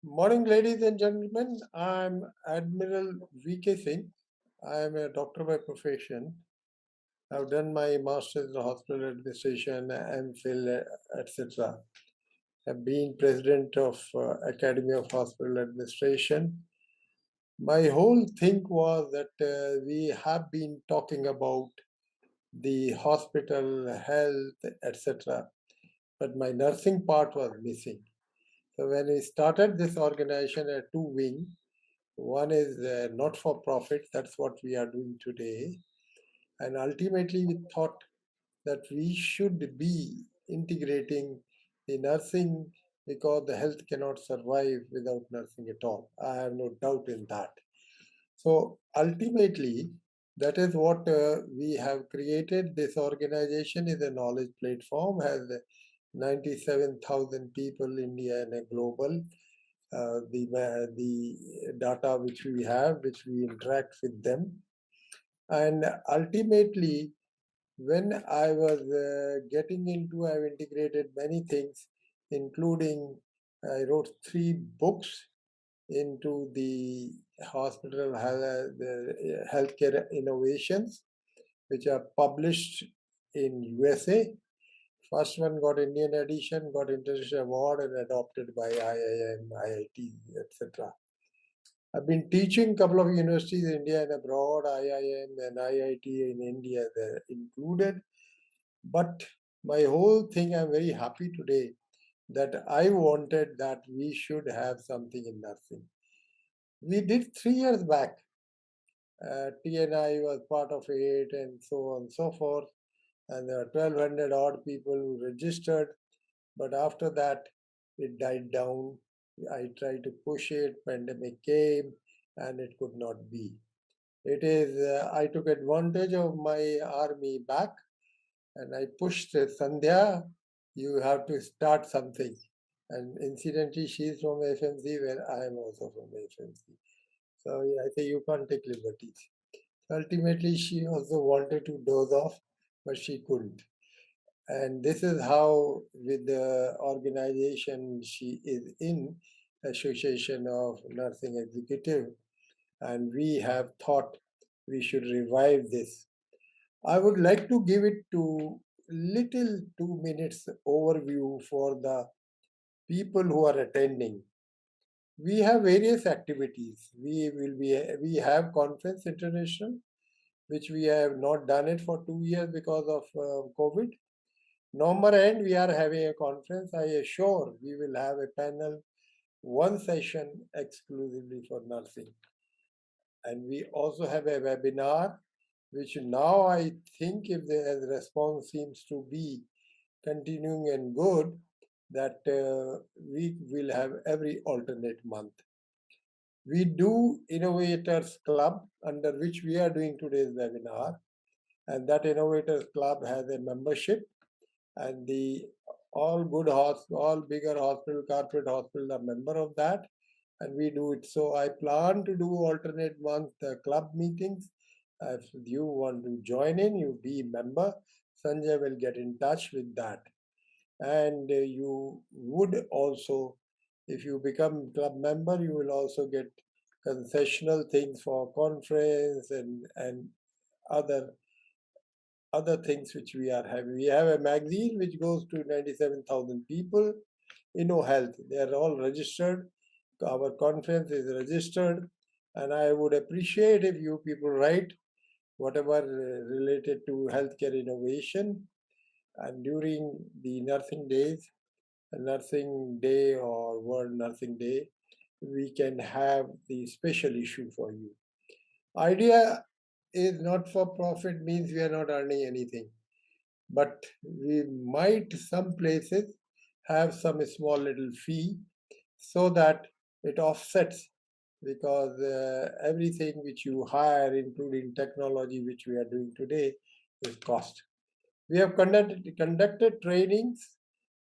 Morning, ladies and gentlemen. I'm Admiral V.K. Singh. I'm a doctor by profession. I've done my master's in hospital administration, MPhil, etc. I've been president of Academy of Hospital Administration. My whole thing was that we have been talking about the hospital, health, etc. But my nursing part was missing. So when we started this organization at two wing, one is not for profit, that's what we are doing today. And ultimately, we thought that we should be integrating the nursing because the health cannot survive without nursing at all. I have no doubt in that. So ultimately, that is what we have created. This organization is a knowledge platform, has 97,000 people, India and a global. The data which we have, which we interact with them. And ultimately, when I was getting into, I've integrated many things, including I wrote 3 books into the hospital the healthcare innovations, which are published in USA. First one got Indian edition, got international award, and adopted by IIM, IIT, etc. I've been teaching a couple of universities in India and abroad, IIM and IIT in India, they're included. But my whole thing, I'm very happy today that I wanted that we should have something in nursing. We did 3 years back. TNI was part of it, and so on and so forth. And there were 1,200 odd people who registered. But after that, it died down. I tried to push it, pandemic came, and it could not be. It is, I took advantage of my army back and I pushed Sandhya, you have to start something. And incidentally, she's from FMC, where I am also from FMC. So yeah, I say you can't take liberties. Ultimately, she also wanted to doze off, but she couldn't. And this is how, with the organization she is in, Association of Nursing Executive, and we have thought we should revive this. I would like to give it to little 2 minutes overview for the people who are attending. We have various activities. We have Conference International, which we have not done it for 2 years because of COVID. November end, we are having a conference. I assure we will have a panel, one session exclusively for nursing. And we also have a webinar, which now I think, if the response seems to be continuing and good, that we will have every alternate month. We do Innovators Club, under which we are doing today's webinar. And that Innovators Club has a membership, and the all bigger hospital, corporate hospitals are member of that, and we do it. So I plan to do alternate month club meetings. If you want to join in, you be member. Sanjay will get in touch with that. And you would also, if you become club member, you will also get concessional things for conference and other other things which we are having. We have a magazine which goes to 97,000 people. InnoHealth, they are all registered. Our conference is registered, and I would appreciate if you people write whatever related to healthcare innovation. And during the nursing days, Nursing Day or World Nursing Day, we can have the special issue for you. Idea is not for profit means we are not earning anything, but we might some places have some small little fee so that it offsets, because everything which you hire, including technology which we are doing today, is cost. We have conducted trainings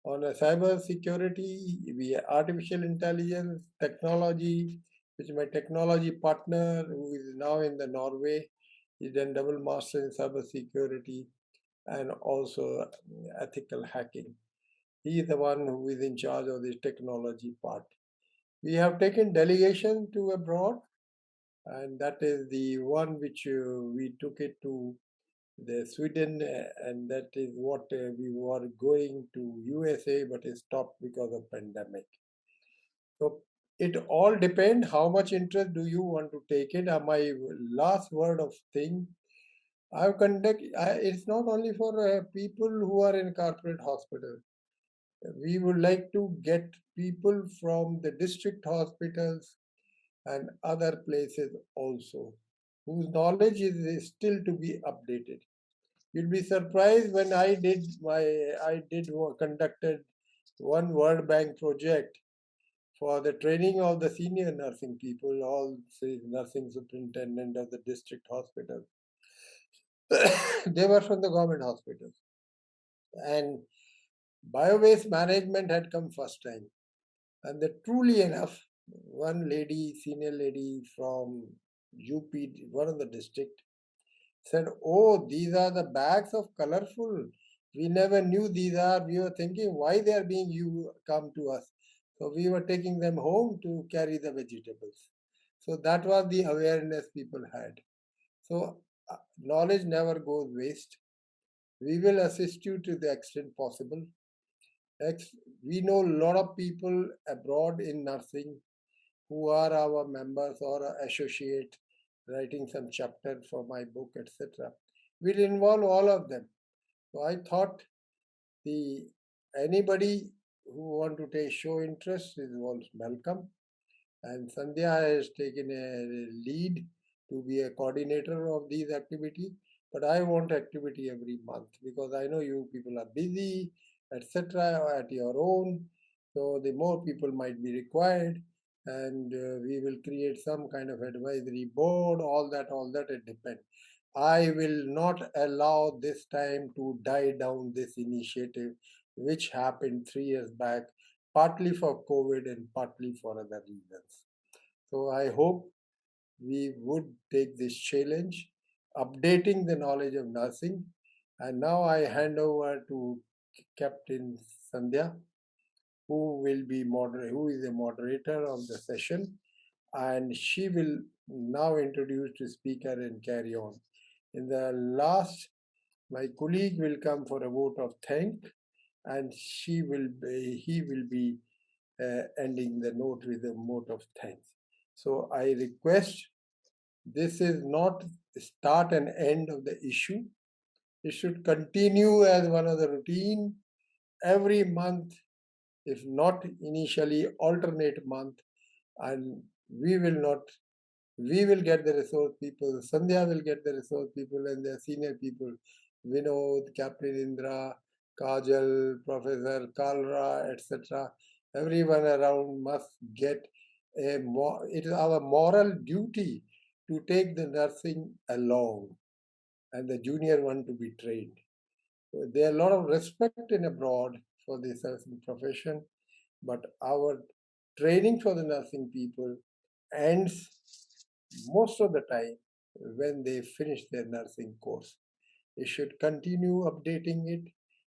on cyber security, artificial intelligence, technology, which my technology partner, who is now in the Norway, he done double master in cyber security and also ethical hacking. He is the one who is in charge of the technology part. We have taken delegation to abroad, and that is the one which we took it to the Sweden, and that is what we were going to USA, but it stopped because of pandemic. So it all depends how much interest do you want to take it. My last word of thing, I've it's not only for people who are in corporate hospital. We would like to get people from the district hospitals and other places also, whose knowledge is still to be updated. You'll be surprised when conducted one World Bank project for the training of the senior nursing people, all say nursing superintendent of the district hospital. They were from the government hospitals. And bio-waste management had come first time. And truly enough, one lady, senior lady from UP, one of the district, said, "Oh, these are the bags of colorful. We never knew these are. We were thinking why they are being you come to us. So we were taking them home to carry the vegetables." So that was the awareness people had. So knowledge never goes waste. We will assist you to the extent possible. We know a lot of people abroad in nursing who are our members or associate writing some chapter for my book, etc. We'll involve all of them. So I thought the anybody who want to show interest is also welcome. And Sandhya has taken a lead to be a coordinator of these activity. But I want activity every month because I know you people are busy, etc. at your own. So the more people might be required, and we will create some kind of advisory board. All that it depends. I will not allow this time to die down this initiative, which happened 3 years back, partly for COVID and partly for other reasons. So I hope we would take this challenge, updating the knowledge of nursing. And now I hand over to Captain Sandhya, who is the moderator of the session, and she will now introduce the speaker and carry on. In the last, my colleague will come for a vote of thank, and he will be ending the note with a note of thanks. So I request, this is not start and end of the issue. It should continue as one of the routine every month, if not initially alternate month, and we will get the resource people, Sandhya will get the resource people and the senior people, Vinod, Captain Indra, Kajal, Professor Kalra, etc. Everyone around must get it is our moral duty to take the nursing along and the junior one to be trained. So there are a lot of respect in abroad for the nursing profession, but our training for the nursing people ends most of the time when they finish their nursing course. They should continue updating it,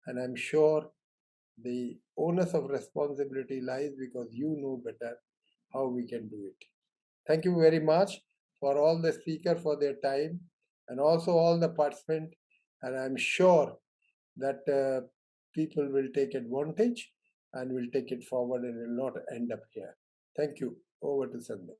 and I'm sure the onus of responsibility lies because you know better how we can do it. Thank you very much for all the speakers for their time and also all the participants, and I'm sure that people will take advantage and will take it forward and will not end up here. Thank you. Over to Sandhya.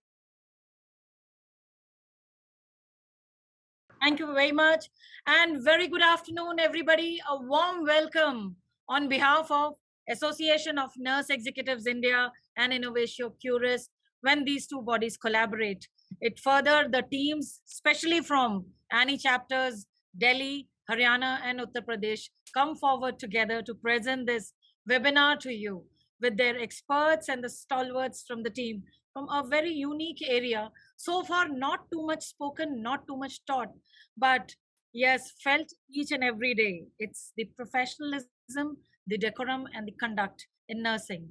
Thank you very much. And very good afternoon, everybody. A warm welcome on behalf of Association of Nurse Executives India and InnovatioCuris when these two bodies collaborate. It further the teams, especially from ANI chapters, Delhi, Haryana, and Uttar Pradesh, come forward together to present this webinar to you with their experts and the stalwarts from the team from a very unique area. So far, not too much spoken, not too much taught, but yes, felt each and every day. It's the professionalism, the decorum, and the conduct in nursing.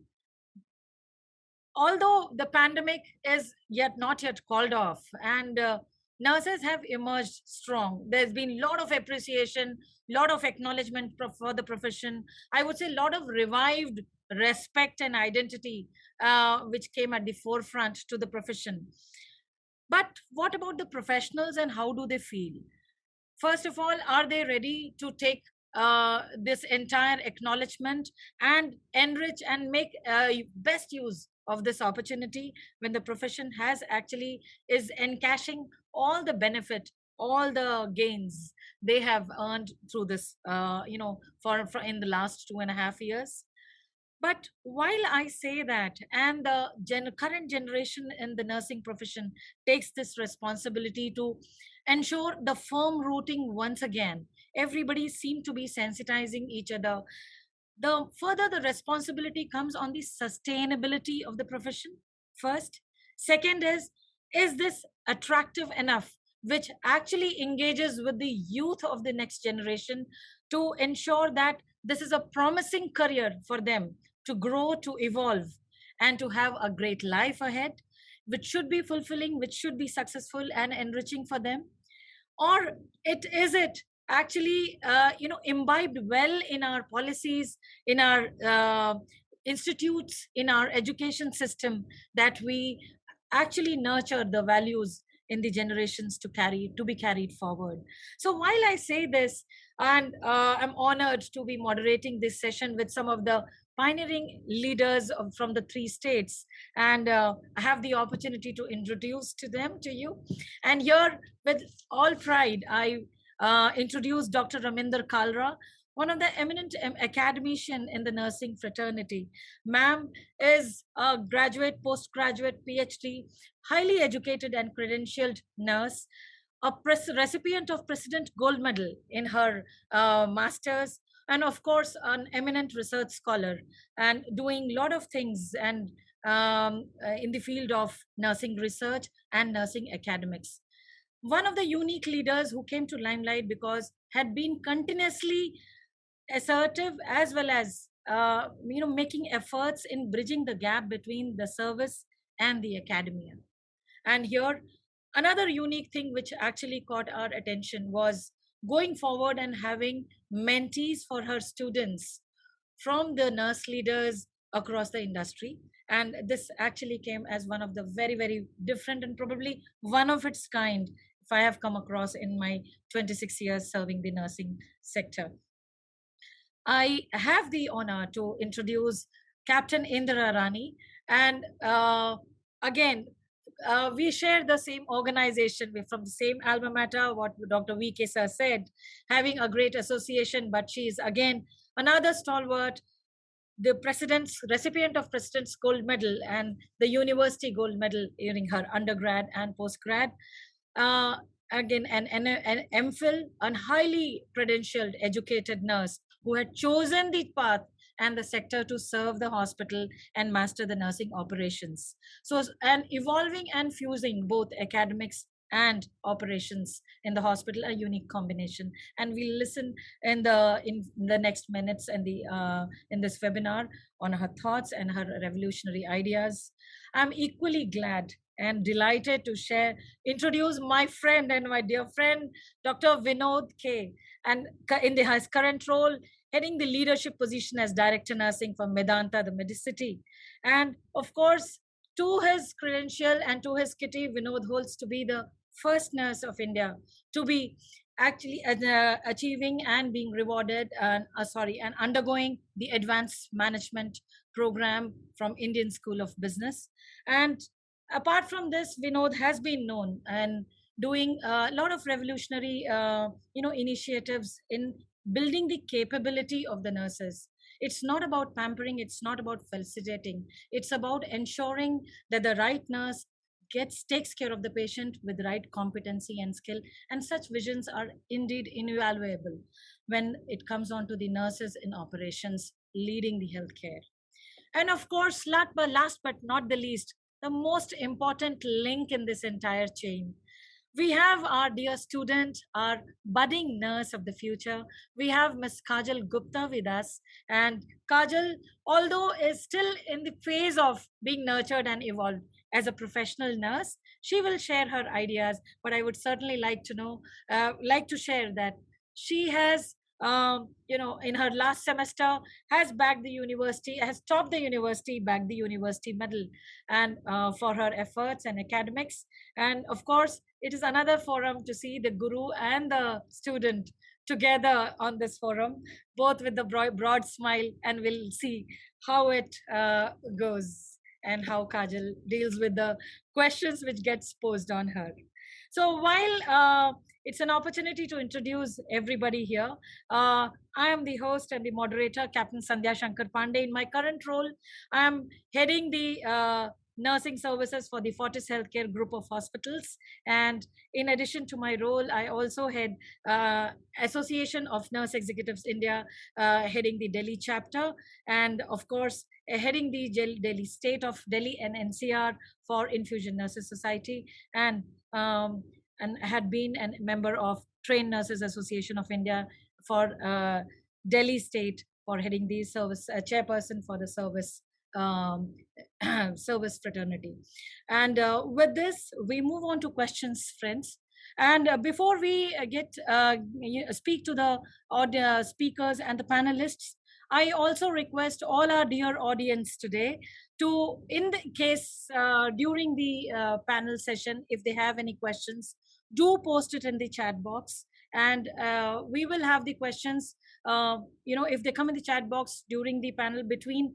Although the pandemic is yet not yet called off, and nurses have emerged strong. There's been a lot of appreciation, lot of acknowledgement for the profession. I would say a lot of revived respect and identity, which came at the forefront to the profession. But what about the professionals and how do they feel? First of all, are they ready to take this entire acknowledgement and enrich and make best use of this opportunity when the profession has actually is encashing all the benefit, all the gains they have earned through this, for in the last 2.5 years? But while I say that, and the current generation in the nursing profession takes this responsibility to ensure the firm rooting once again, everybody seem to be sensitizing each other. The further the responsibility comes on the sustainability of the profession. First, second is this attractive enough, which actually engages with the youth of the next generation to ensure that this is a promising career for them to grow, to evolve, and to have a great life ahead, which should be fulfilling, which should be successful and enriching for them? Or it actually imbibed well in our policies, in our institutes, in our education system, that we actually nurture the values in the generations to be carried forward? So while I say this, and I'm honored to be moderating this session with some of the pioneering leaders from the three states, and I have the opportunity to introduce to them to you. And here, with all pride, I introduce Dr. Raminder Kalra, one of the eminent academician in the nursing fraternity. Ma'am is a graduate, postgraduate, PhD, highly educated and credentialed nurse, a recipient of President Gold Medal in her master's, and of course an eminent research scholar, and doing a lot of things and in the field of nursing research and nursing academics. One of the unique leaders who came to limelight because had been continuously assertive, as well as making efforts in bridging the gap between the service and the academia. And here, another unique thing which actually caught our attention was going forward and having mentees for her students from the nurse leaders across the industry. And this actually came as one of the very, very different and probably one of its kind if I have come across in my 26 years serving the nursing sector. I have the honor to introduce Captain Indra Rani. And again, we share the same organization. We're from the same alma mater, what Dr. V.K. sir said, having a great association, but she is again another stalwart, the president's recipient of President's Gold Medal and the University Gold Medal during her undergrad and postgrad. Uh, Again, an MPhil, a highly credentialed, educated nurse who had chosen the path and the sector to serve the hospital and master the nursing operations. So, and evolving and fusing both academics and operations in the hospital, a unique combination. And we'll listen in the next minutes and the in this webinar on her thoughts and her revolutionary ideas. I'm equally glad and delighted to introduce my friend and my dear friend, Dr. Vinod K. And in his current role, heading the leadership position as Director Nursing for Medanta, the Medicity. And of course, to his credential and to his kitty, Vinod holds to be the first nurse of India to be actually achieving and being rewarded and undergoing the advanced management program from Indian School of Business. And apart from this, Vinod has been known and doing a lot of revolutionary initiatives in building the capability of the nurses. It's not about pampering, it's not about felicitating, it's about ensuring that the right nurse takes care of the patient with right competency and skill. And such visions are indeed invaluable when it comes on to the nurses in operations leading the healthcare. And of course, last but not the least, the most important link in this entire chain, we have our dear student, our budding nurse of the future. We have Ms. Kajal Gupta with us. And Kajal, although is still in the phase of being nurtured and evolved, as a professional nurse. She will share her ideas, but I would certainly like to know, like to share that she has, in her last semester, has bagged the university, has topped the university, bagged the university medal, and for her efforts and academics. And of course, it is another forum to see the guru and the student together on this forum, both with the broad smile, and we'll see how it goes and how Kajal deals with the questions which gets posed on her. So while it's an opportunity to introduce everybody here, I am the host and the moderator, Captain Sandhya Shankar Pandey. In my current role, I am heading the nursing services for the Fortis Healthcare group of hospitals. And in addition to my role, I also head Association of Nurse Executives India, heading the Delhi chapter, and of course, heading the Delhi state of Delhi and NCR for Infusion Nurses Society, and had been a member of Trained Nurses Association of India for Delhi state, for heading the service, chairperson for the service service fraternity. And with this, we move on to questions, friends. And before we speak to the speakers and the panelists, I also request all our dear audience today to, in the case during the panel session, if they have any questions, do post it in the chat box, and we will have the questions. If they come in the chat box during the panel, between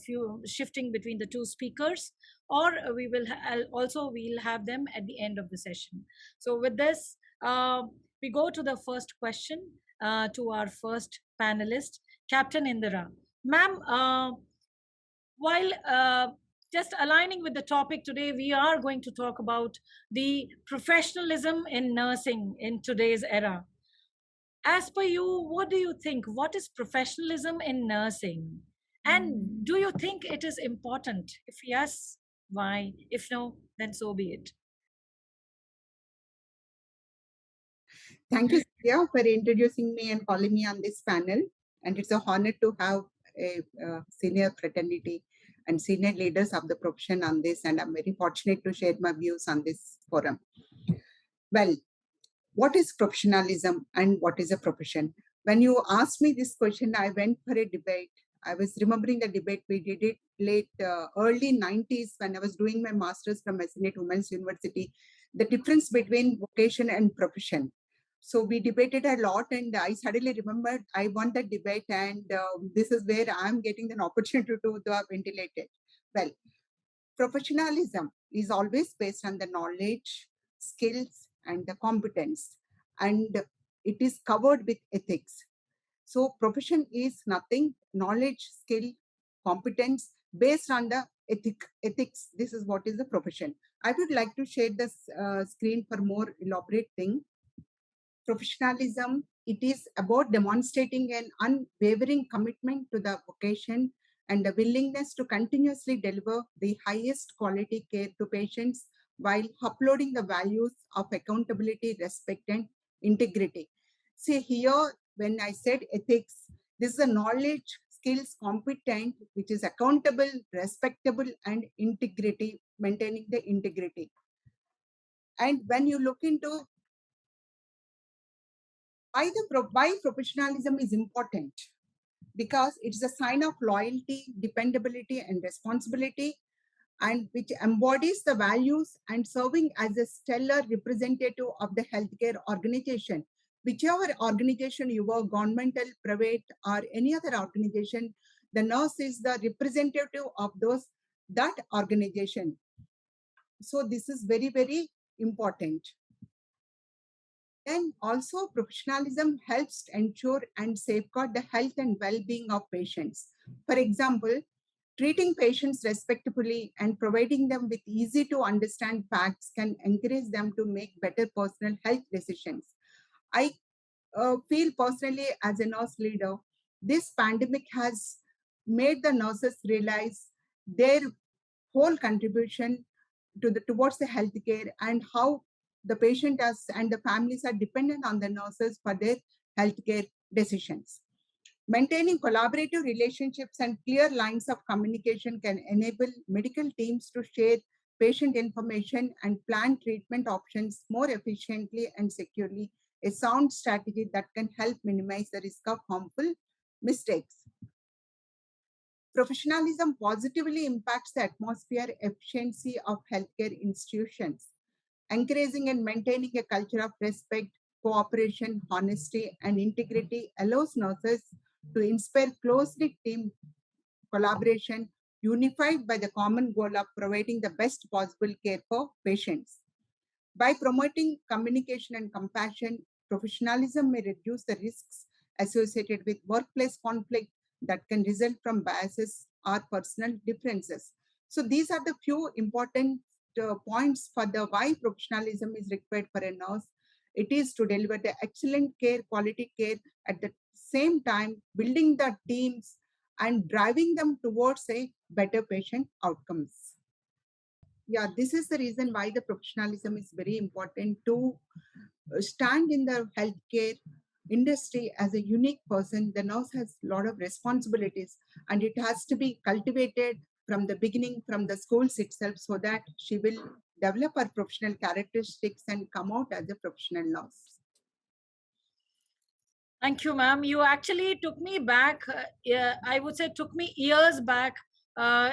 few shifting between the two speakers, or we will we'll have them at the end of the session. So with this, we go to the first question, to our first panelist, Captain Indira. Ma'am, while just aligning with the topic today, we are going to talk about the professionalism in nursing in today's era. As per you, what do you think? What is professionalism in nursing? And do you think it is important? If yes, why? If no, then so be it. Thank you, Sandhya, for introducing me and calling me on this panel. And it's a honor to have a senior fraternity and senior leaders of the profession on this. And I'm very fortunate to share my views on this forum. Well, what is professionalism and what is a profession? When you asked me this question, I went for a debate. I was remembering the debate. We did it late early 90s when I was doing my master's from Eminent Women's University, the difference between vocation and profession. So we debated a lot, and I suddenly remembered I won the debate, and this is where I'm getting an opportunity to ventilate it. Well, professionalism is always based on the knowledge, skills, and the competence, and it is covered with ethics. So profession is nothing, knowledge, skill, competence based on the ethics. This is what is the profession. I would like to share this screen for more elaborate thing. Professionalism, it is about demonstrating an unwavering commitment to the vocation and the willingness to continuously deliver the highest quality care to patients while uploading the values of accountability, respect, and integrity. See here, when I said ethics, this is a knowledge, skills, competent, which is accountable, respectable, and integrity, maintaining the integrity. And when you look into why professionalism is important, because it's a sign of loyalty, dependability, and responsibility, and which embodies the values and serving as a stellar representative of the healthcare organization. Whichever organization you are, governmental, private, or any other organization, the nurse is the representative of that organization. So this is very, very important. And also, professionalism helps to ensure and safeguard the health and well-being of patients. For example, treating patients respectfully and providing them with easy to understand facts can encourage them to make better personal health decisions. I feel personally as a nurse leader, this pandemic has made the nurses realize their whole contribution towards the healthcare and how the patient and the families are dependent on the nurses for their healthcare decisions. Maintaining collaborative relationships and clear lines of communication can enable medical teams to share patient information, and plan treatment options more efficiently and securely, a sound strategy that can help minimize the risk of harmful mistakes. Professionalism positively impacts the atmosphere efficiency of healthcare institutions. Encouraging and maintaining a culture of respect, cooperation, honesty, and integrity allows nurses to inspire closely team collaboration, unified by the common goal of providing the best possible care for patients. By promoting communication and compassion, professionalism may reduce the risks associated with workplace conflict that can result from biases or personal differences. So these are the few important points for the why professionalism is required for a nurse. It is to deliver the excellent care, quality care, at the same time building the teams and driving them towards a better patient outcomes. Yeah, this is the reason why the professionalism is very important to stand in the healthcare industry as a unique person. The nurse has a lot of responsibilities, and it has to be cultivated from the beginning, from the schools itself, so that she will develop her professional characteristics and come out as a professional nurse. Thank you, ma'am. You actually took me back, I would say took me years back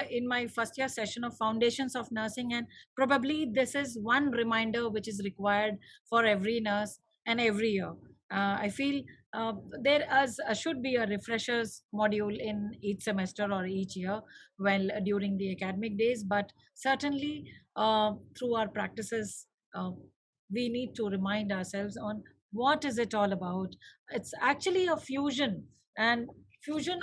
in my first year session of Foundations of Nursing. And probably this is one reminder which is required for every nurse and every year. I feel there should be a refreshers module in each semester or each year, well, during the academic days. But certainly through our practices, we need to remind ourselves on what is it all about. It's actually a fusion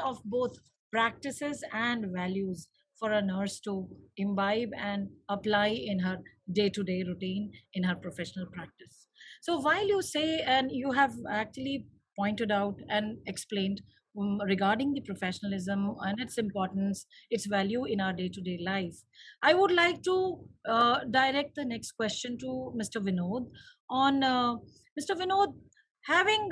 of both practices and values for a nurse to imbibe and apply in her day-to-day routine in her professional practice. So while you say, and you have actually pointed out and explained regarding the professionalism and its importance, its value in our day-to-day life, I would like to direct the next question to Mr. Vinod on Mr. Vinod, having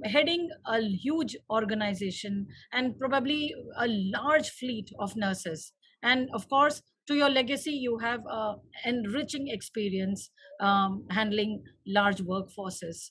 heading a huge organization and probably a large fleet of nurses, and of course to your legacy you have enriching experience handling large workforces.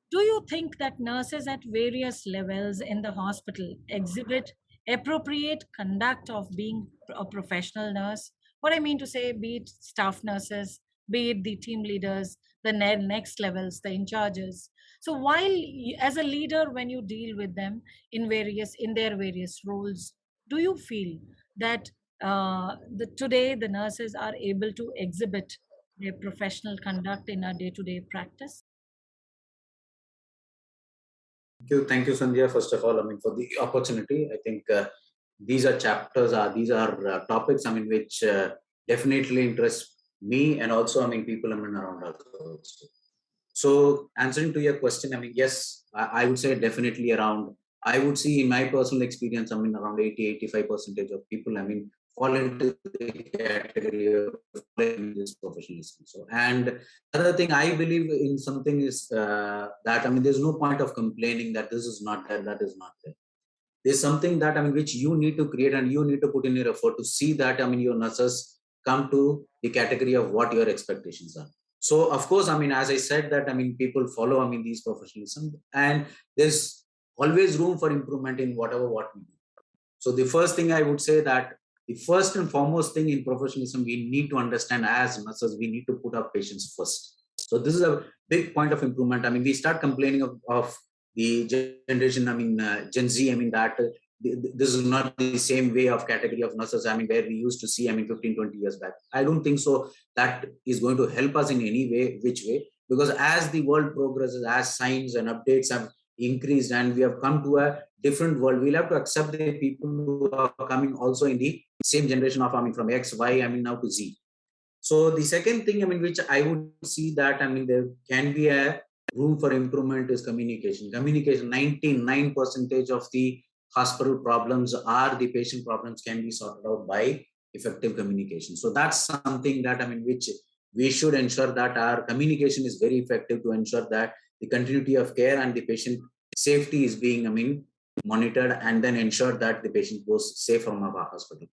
Do you think that nurses at various levels in the hospital exhibit appropriate conduct of being a professional nurse? What I mean to say, be it staff nurses, be it the team leaders, the next levels, the in charges. So while as a leader, when you deal with them in their various roles, do you feel that today the nurses are able to exhibit their professional conduct in our day-to-day practice? Thank you, Sandhya. First of all, for the opportunity. I think these are chapters, these are topics, which definitely interest me and also, people, around us also. So, answering to your question, yes, I would say definitely around. I would see in my personal experience, around 80-85% of people, fall into the category of this professionalism. So, and other thing I believe in something is that there's no point of complaining that this is not there, that is not there. There's something that which you need to create and you need to put in your effort to see that your nurses come to the category of what your expectations are. So of course, as I said that people follow these professionalism, and there's always room for improvement in what we do. So the first thing I would say that the first and foremost thing in professionalism, we need to understand as nurses, we need to put our patients first. So this is a big point of improvement. We start complaining of the generation, Gen Z, that this is not the same way of category of nurses, where we used to see, 15, 20 years back. I don't think so that is going to help us in any way, which way, because as the world progresses, as science and updates have increased and we have come to a different world, we'll have to accept the people who are coming also in the same generation of, from X, Y, now to Z. So the second thing, which I would see that, there can be a room for improvement is communication. Communication, 99% of the hospital problems are the patient problems can be sorted out by effective communication. So that's something that, which we should ensure that our communication is very effective to ensure that the continuity of care and the patient safety is being, monitored, and then ensure that the patient goes safe from our hospital.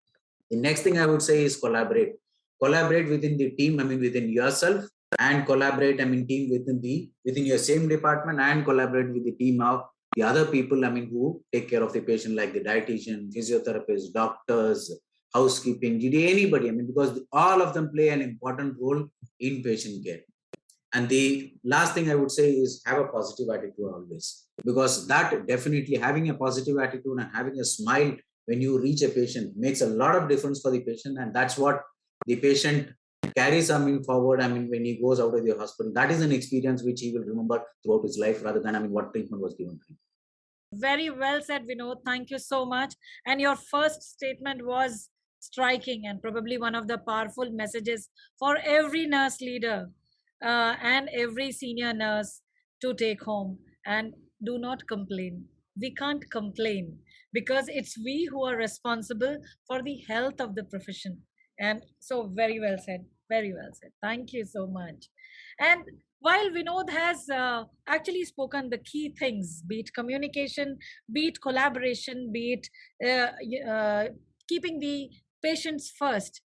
The next thing I would say is collaborate. collaborate within the team, within yourself, and collaborate, team within your same department, and collaborate with the team of the other people, who take care of the patient, like the dietitian, physiotherapist, doctors, housekeeping, anybody, because all of them play an important role in patient care. And the last thing I would say is have a positive attitude always, because that definitely, having a positive attitude and having a smile when you reach a patient makes a lot of difference for the patient. And that's what the patient carries forward. When he goes out of the hospital, that is an experience which he will remember throughout his life, rather than what treatment was given to him. Very well said, Vinod. Thank you so much. And your first statement was striking and probably one of the powerful messages for every nurse leader and every senior nurse to take home. And do not complain. We can't complain because it's we who are responsible for the health of the profession. And so, very well said. Very well said. Thank you so much. And while Vinod has actually spoken the key things, be it communication, be it collaboration, be it keeping the patients first,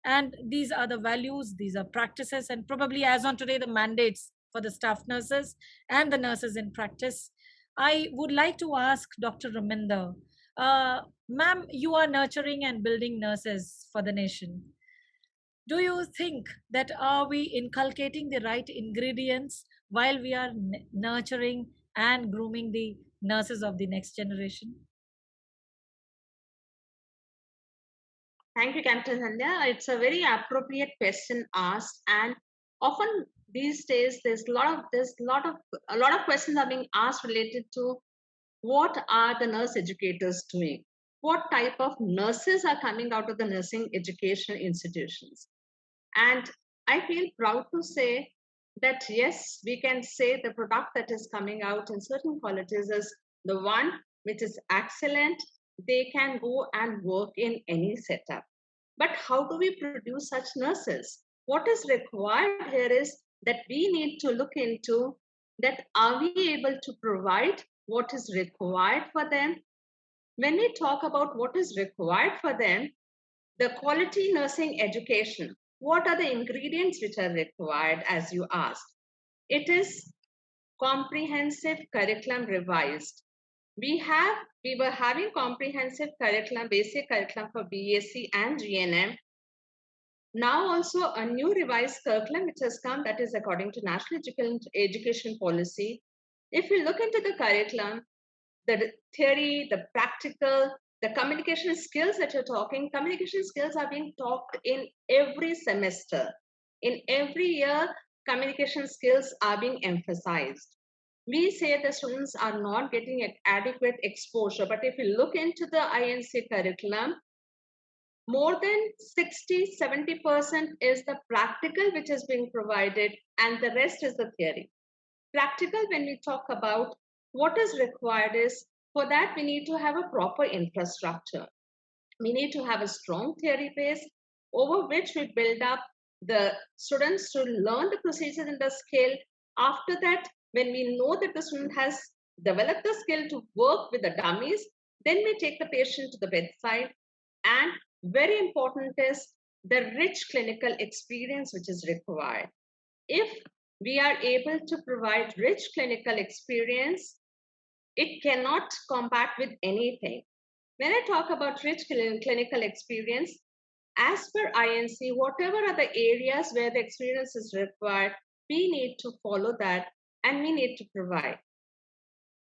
and these are the values, these are practices, and probably as on today, the mandates for the staff nurses and the nurses in practice. I would like to ask Dr. Raminder, ma'am, you are nurturing and building nurses for the nation. Do you think that are we inculcating the right ingredients while we are nurturing and grooming the nurses of the next generation? Thank you, Captain Sandhya. It's a very appropriate question asked, and often these days a lot of questions are being asked related to what are the nurse educators doing, what type of nurses are coming out of the nursing education institutions. And I feel proud to say that yes, we can say the product that is coming out in certain colleges is the one which is excellent. They can go and work in any setup. But how do we produce such nurses? What is required here is that we need to look into that, are we able to provide what is required for them? When we talk about what is required for them, the quality nursing education, what are the ingredients which are required, as you asked? It is comprehensive curriculum revised. We were having comprehensive curriculum, basic curriculum for BSc and GNM. Now also a new revised curriculum which has come, that is according to National Education Policy. If you look into the curriculum, the theory, the practical, the communication skills that you're talking, communication skills are being taught in every semester. In every year, communication skills are being emphasized. We say the students are not getting adequate exposure, but if you look into the INC curriculum, more than 60-70% is the practical which is being provided, and the rest is the theory. Practical, when we talk about what is required, is for that we need to have a proper infrastructure. We need to have a strong theory base over which we build up the students to learn the procedures and the skill. After that, when we know that the student has developed the skill to work with the dummies, then we take the patient to the bedside. And very important is the rich clinical experience which is required. If we are able to provide rich clinical experience, it cannot compare with anything. When I talk about rich clinical experience, as per INC, whatever are the areas where the experience is required, we need to follow that and we need to provide.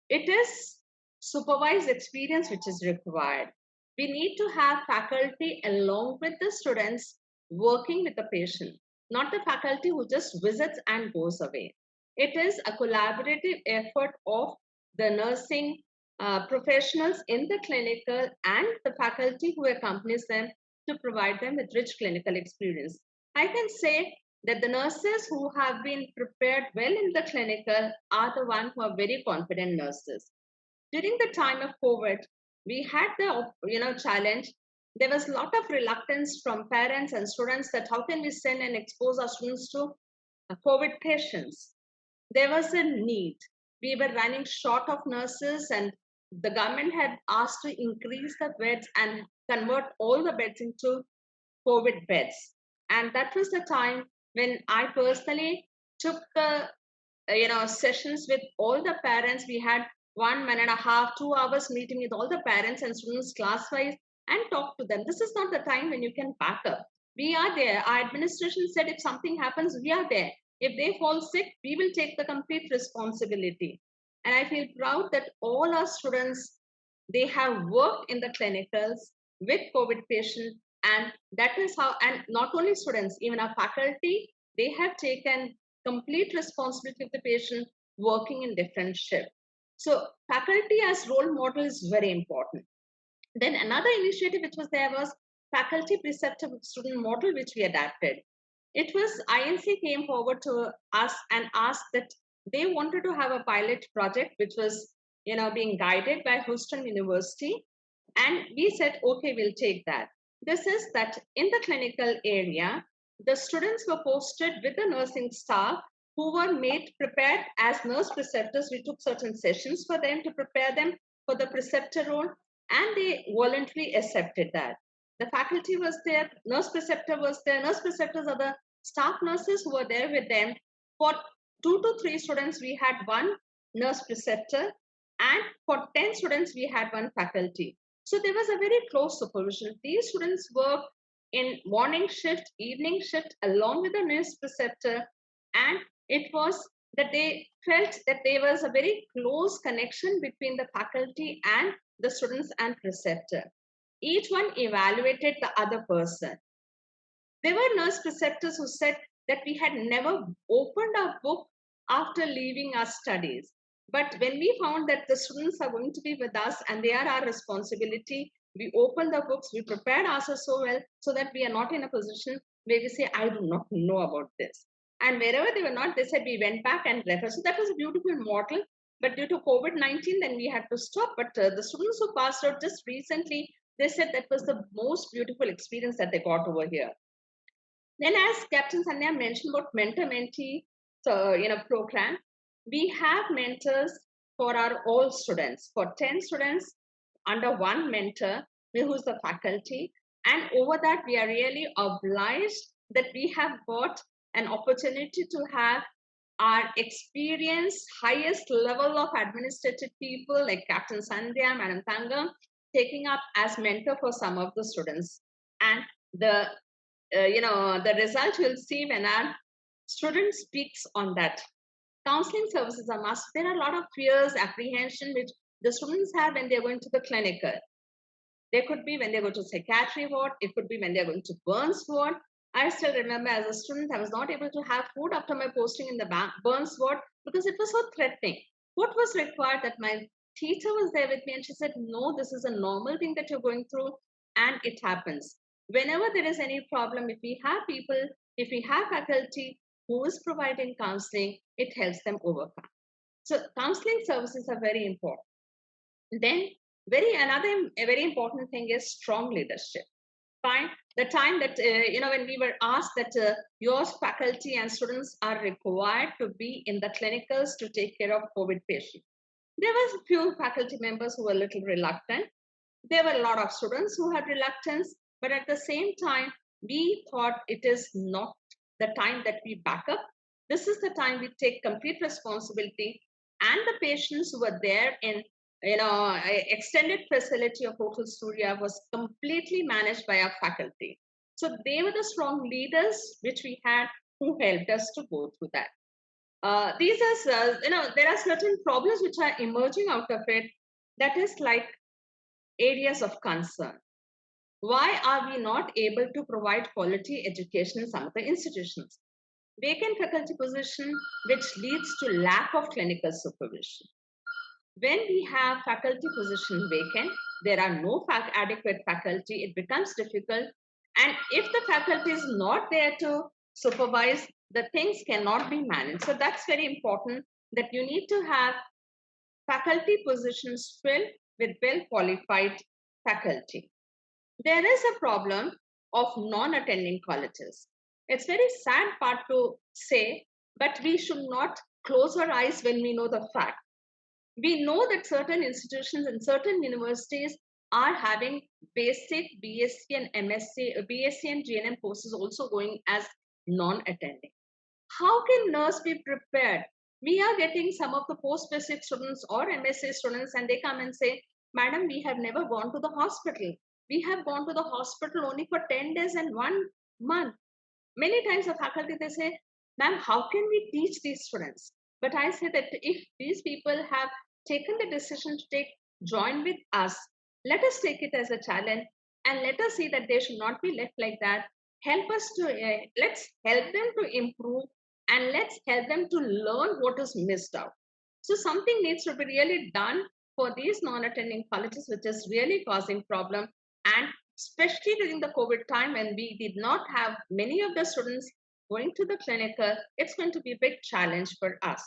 It is supervised experience which is required. We need to have faculty along with the students working with the patient, not the faculty who just visits and goes away. It is a collaborative effort of the nursing professionals in the clinical and the faculty who accompanies them to provide them with rich clinical experience. I can say that the nurses who have been prepared well in the clinical are the ones who are very confident nurses. During the time of COVID, we had the challenge. There was a lot of reluctance from parents and students that how can we send and expose our students to COVID patients. There was a need. We were running short of nurses, and the government had asked to increase the beds and convert all the beds into COVID beds. And that was the time when I personally took the sessions with all the parents. We had 1.5, 2 hours meeting with all the parents and students class-wise and talk to them. This is not the time when you can back up. We are there. Our administration said if something happens, we are there. If they fall sick, we will take the complete responsibility. And I feel proud that all our students, they have worked in the clinicals with COVID patients, and that is how, and not only students, even our faculty, they have taken complete responsibility of the patient working in different shifts. So faculty as role model is very important. Then another initiative which was there was faculty preceptor student model, which we adapted. It was INC came forward to us and asked that they wanted to have a pilot project, which was being guided by Houston University. And we said, okay, we'll take that. This is that in the clinical area, the students were posted with the nursing staff who were made prepared as nurse preceptors. We took certain sessions for them to prepare them for the preceptor role, and they voluntarily accepted that. The faculty was there, nurse preceptor was there. Nurse preceptors are the staff nurses who were there with them. For 2 to 3 students, we had 1 nurse preceptor, and for 10 students, we had 1 faculty. So there was a very close supervision. These students worked in morning shift, evening shift, along with the nurse preceptor, and it was that they felt that there was a very close connection between the faculty and the students and preceptor. Each one evaluated the other person. There were nurse preceptors who said that we had never opened a book after leaving our studies. But when we found that the students are going to be with us and they are our responsibility, we opened the books, we prepared ourselves so well so that we are not in a position where we say, I do not know about this. And wherever they were not, they said we went back and referred. So that was a beautiful model. But due to COVID-19, then we had to stop. But the students who passed out just recently, they said that was the most beautiful experience that they got over here. Then as Captain Sandhya mentioned about mentor-mentee program, we have mentors for our all students. For 10 students, under 1 mentor, who is the faculty. And over that, we are really obliged that we have got an opportunity to have our experienced, highest level of administrative people like Captain Sandhya, Madam Thangam, taking up as mentor for some of the students. And the the result you'll see when our student speaks on that. Counseling services are must. There are a lot of fears, apprehension, which the students have when they're going to the clinical. There could be when they go to psychiatry ward. It could be when they're going to burns ward. I still remember as a student, I was not able to have food after my posting in the burns ward because it was so threatening. What was required that my teacher was there with me and she said, no, this is a normal thing that you're going through and it happens. Whenever there is any problem, if we have people, if we have faculty who is providing counseling, it helps them overcome. So counseling services are very important. Then another very important thing is strong leadership. Fine. The time that, when we were asked that your faculty and students are required to be in the clinicals to take care of COVID patients. There was a few faculty members who were a little reluctant. There were a lot of students who had reluctance, but at the same time, we thought it is not the time that we back up. This is the time we take complete responsibility, and the patients who were there in extended facility of Hotel Surya was completely managed by our faculty. So they were the strong leaders which we had who helped us to go through that. These are, there are certain problems which are emerging out of it. That is like areas of concern. Why are we not able to provide quality education in some of the institutions? Vacant faculty position, which leads to lack of clinical supervision. When we have faculty position vacant, there are no adequate faculty, it becomes difficult. And if the faculty is not there to supervise, the things cannot be managed. So that's very important that you need to have faculty positions filled with well-qualified faculty. There is a problem of non-attending colleges. It's very sad part to say, but we should not close our eyes when we know the fact. We know that certain institutions and certain universities are having basic BSc and MSc, BSc and GNM courses also going as non-attending. How can nurse be prepared? We are getting some of the post-basic students or MSc students, and they come and say, Madam, we have never gone to the hospital. We have gone to the hospital only for 10 days and 1 month. Many times the faculty, they say, ma'am, how can we teach these students? But I say that if these people have taken the decision to join with us, let us take it as a challenge and let us see that they should not be left like that. Help us to, let's help them to improve and let's help them to learn what is missed out. So something needs to be really done for these non-attending colleges, which is really causing problem. And especially during the COVID time when we did not have many of the students going to the clinical, it's going to be a big challenge for us.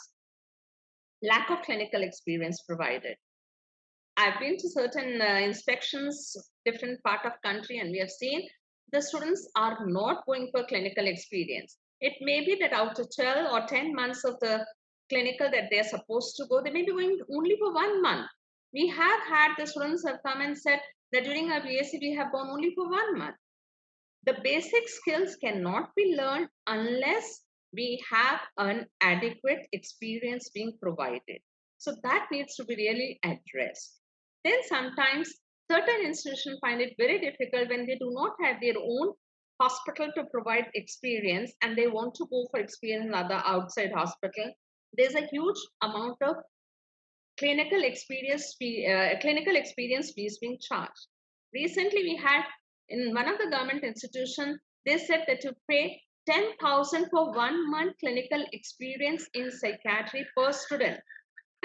Lack of clinical experience provided. I've been to certain inspections, different part of country, and we have seen the students are not going for clinical experience. It may be that out of 12 or 10 months of the clinical that they're supposed to go, they may be going only for 1 month. We have had the students have come and said that during our BSc, we have gone only for 1 month. The basic skills cannot be learned unless we have an adequate experience being provided. So that needs to be really addressed. Then sometimes certain institutions find it very difficult when they do not have their own hospital to provide experience and they want to go for experience in other outside hospital. There's a huge amount of clinical experience fees being charged. Recently, we had in one of the government institutions, they said that to pay 10,000 for 1 month clinical experience in psychiatry per student.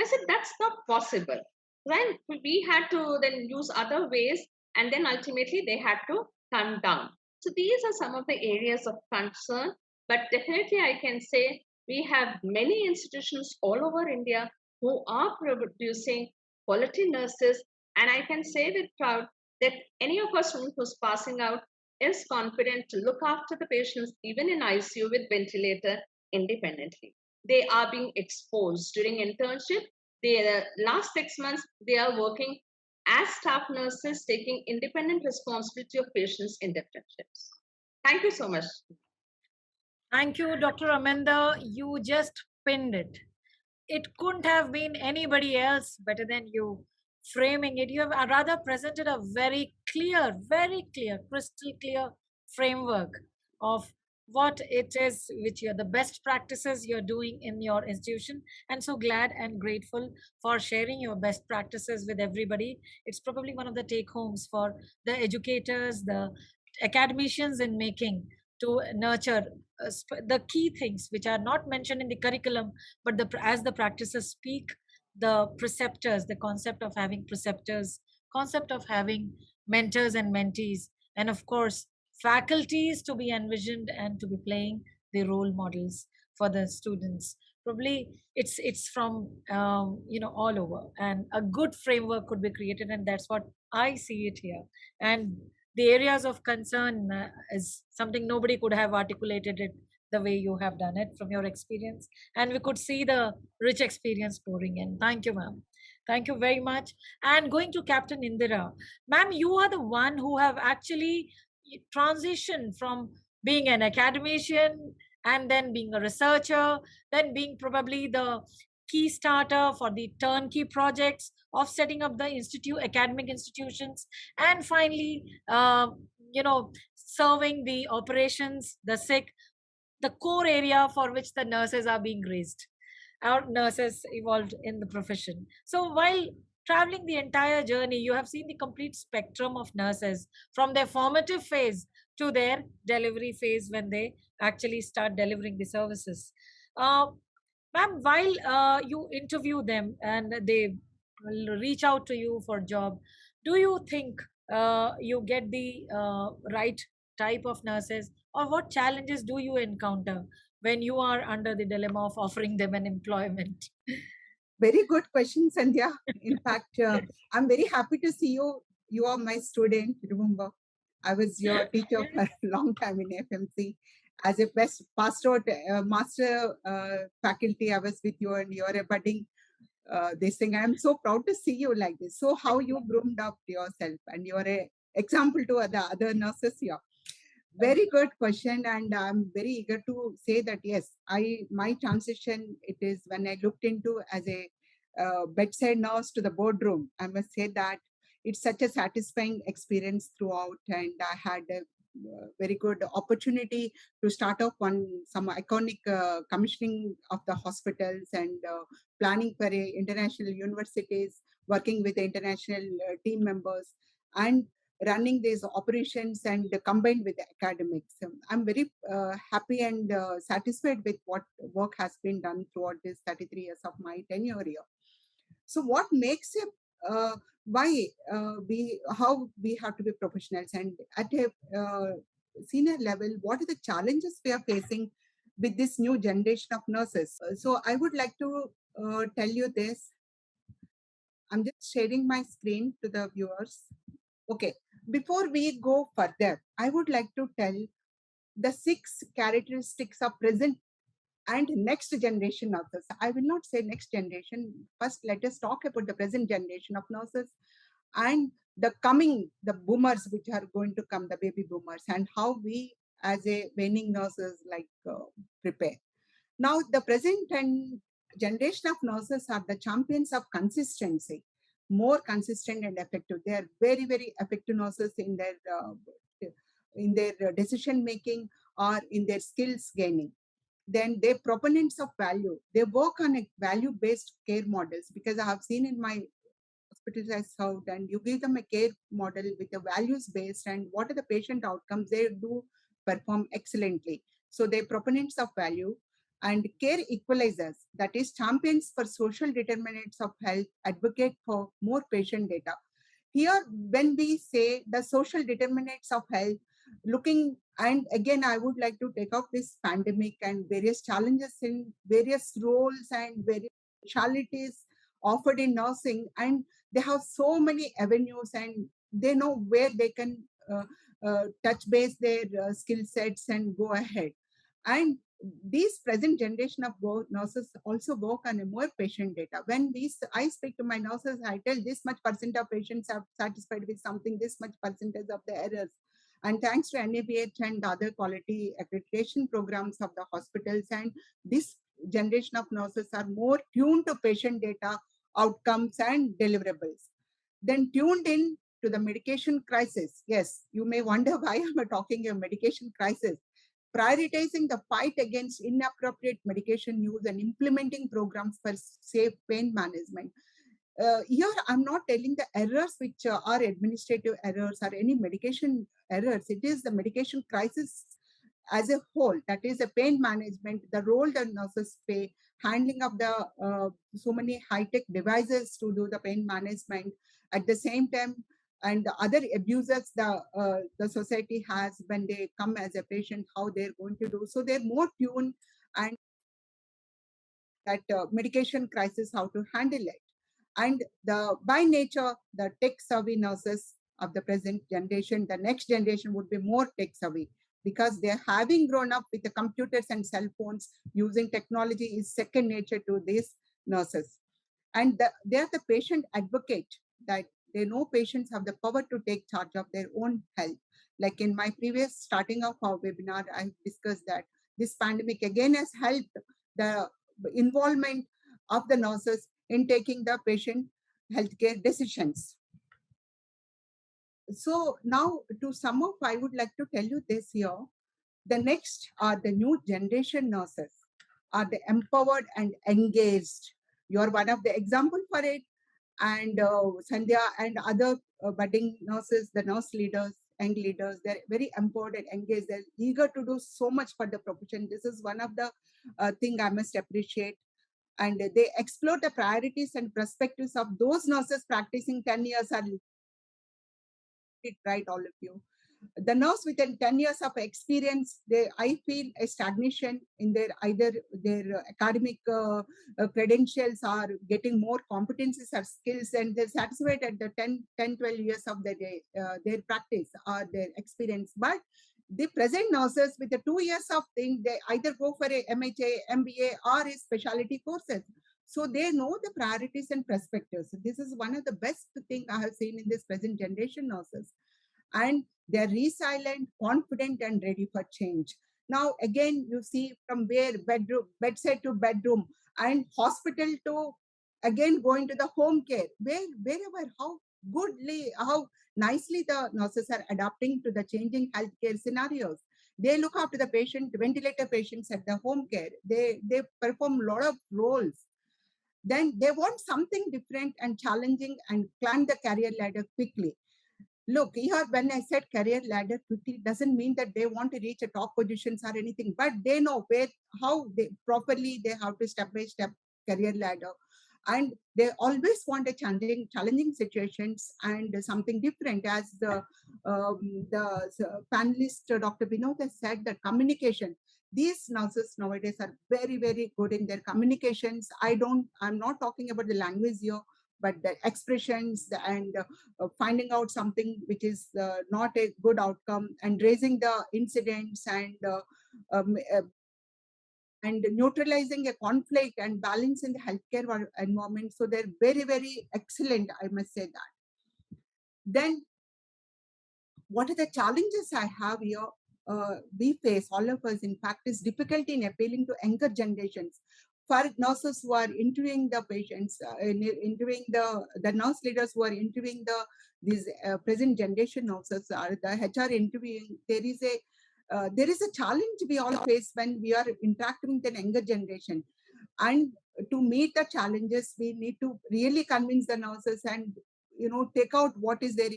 I said, that's not possible. Then we had to then use other ways, and then ultimately they had to come down. So these are some of the areas of concern, but definitely I can say we have many institutions all over India who are producing quality nurses, and I can say with proud that any of our students who's passing out is confident to look after the patients, even in ICU with ventilator independently. They are being exposed during internship. The last 6 months, they are working as staff nurses, taking independent responsibility of patients in different shifts. Thank you so much. Thank you, Dr. Amanda. You just pinned it. It couldn't have been anybody else better than you framing it. You have rather presented a very clear, crystal clear framework of what it is which you're the best practices you're doing in your institution, and so glad and grateful for sharing your best practices with everybody. It's probably one of the take homes for the educators, the academicians in making, to nurture the key things which are not mentioned in the curriculum, but as the practices speak, the preceptors, the concept of having preceptors, concept of having mentors and mentees, and of course faculties to be envisioned and to be playing the role models for the students. Probably it's from all over, and a good framework could be created, and that's what I see it here. And the areas of concern is something nobody could have articulated it the way you have done it from your experience, and we could see the rich experience pouring in. Thank you, ma'am. Thank you very much. And going to Captain Indira, ma'am, you are the one who have actually transitioned from being an academician and then being a researcher, then being probably the key starter for the turnkey projects of setting up the academic institutions, and finally, serving the operations, the sick, the core area for which the nurses are being raised. Our nurses evolved in the profession. So while traveling the entire journey, you have seen the complete spectrum of nurses from their formative phase to their delivery phase when they actually start delivering the services. Ma'am, while you interview them and they reach out to you for a job, do you think you get the right type of nurses, or what challenges do you encounter when you are under the dilemma of offering them an employment? Very good question, Sandhya. In fact, I'm very happy to see you. You are my student, remember. I was your teacher for a long time in FMC. As a best master faculty, I was with you, and you're a budding this thing. I'm so proud to see you like this. So how you groomed up yourself, and you're a example to the other nurses here. Very good question, and I'm very eager to say that yes, my transition, it is when I looked into as a bedside nurse to the boardroom. I must say that it's such a satisfying experience throughout, and I had a very good opportunity to start off on some iconic commissioning of the hospitals, and planning for international universities, working with the international team members, and running these operations and combined with the academics. I'm very happy and satisfied with what work has been done throughout this 33 years of my tenure here. So what makes it, how we have to be professionals, and at a senior level, what are the challenges we are facing with this new generation of nurses? So I would like to tell you this. I'm just sharing my screen to the viewers. Okay, before we go further, I would like to tell the 6 characteristics of present and next generation nurses. I will not say next generation. First, let us talk about the present generation of nurses and the boomers, which are going to come, the baby boomers, and how we as a waning nurses prepare. Now, the present and generation of nurses are the champions of consistency, more consistent and effective. They are very, very effective nurses in their decision making or in their skills gaining. Then they're proponents of value. They work on a value-based care models, because I have seen in my hospitals I served, and you give them a care model with the values-based and what are the patient outcomes, they do perform excellently. So they're proponents of value. And care equalizers, that is champions for social determinants of health, advocate for more patient data. Here, when we say the social determinants of health, looking, and again, I would like to take up this pandemic and various challenges in various roles and various specialties offered in nursing, and they have so many avenues, and they know where they can touch base their skill sets and go ahead. And these present generation of nurses also work on a more patient data. When I speak to my nurses, I tell this much percent of patients are satisfied with something, this much percentage of the errors. And thanks to NABH and other quality accreditation programs of the hospitals, and this generation of nurses are more tuned to patient data, outcomes, and deliverables. Then tuned in to the medication crisis. Yes, you may wonder why I'm talking a medication crisis. Prioritizing the fight against inappropriate medication use and implementing programs for safe pain management. Here, I'm not telling the errors which are administrative errors or any medication errors. It is the medication crisis as a whole. That is a pain management, the role that nurses play, handling of the so many high-tech devices to do the pain management. At the same time, and the other abuses the society has when they come as a patient, how they're going to do. So they're more tuned and that medication crisis, how to handle it. And by nature, the tech-savvy nurses of the present generation, the next generation would be more tech-savvy, because they're having grown up with the computers and cell phones. Using technology is second nature to these nurses. And they're the patient advocate, that they know patients have the power to take charge of their own health. Like in my previous starting of our webinar, I discussed that this pandemic again has helped the involvement of the nurses in taking the patient healthcare decisions. So now, to sum up, I would like to tell you this here. The next are the new generation nurses, are the empowered and engaged. You're one of the example for it. And Sandhya and other budding nurses, the nurse leaders, young leaders, they're very empowered and engaged. They're eager to do so much for the profession. This is one of the thing I must appreciate. And they explore the priorities and perspectives of those nurses practicing 10 years are right, all of you. The nurse with 10 years of experience, I feel a stagnation in either their academic credentials or getting more competencies or skills, and they're satisfied at the 10, 12 years of their practice or their experience. But the present nurses with the 2 years of thing, they either go for a MHA, MBA, or a specialty courses. So they know the priorities and perspectives. This is one of the best thing I have seen in this present generation nurses. And they're resilient, confident, and ready for change. Now, again, you see from where bedroom, bedside to bedroom, and hospital to again going to the home care, wherever, how goodly, how nicely the nurses are adapting to the changing healthcare scenarios. They look after the patient, ventilator patients at the home care. They perform a lot of roles. Then they want something different and challenging and climb the career ladder quickly. Look, here when I said career ladder quickly, doesn't mean that they want to reach a top positions or anything, but they know where, how they properly they have to step by step career ladder. And they always want a challenging situations and something different. As the panelist Dr. Vinod has said, that communication, these nurses nowadays are very, very good in their communications. I'm not talking about the language here, but the expressions and finding out something which is not a good outcome and raising the incidents um, uh, and neutralizing a conflict and balance in the healthcare environment. So they're very, very excellent, I must say that. Then what are the challenges I have here? We face, all of us, in fact, is difficulty in appealing to younger generations. For nurses who are interviewing the patients, interviewing the nurse leaders who are interviewing these present generation nurses, or the HR interviewing, there is a challenge we all face when we are interacting with the younger generation. And to meet the challenges, we need to really convince the nurses and take out what is their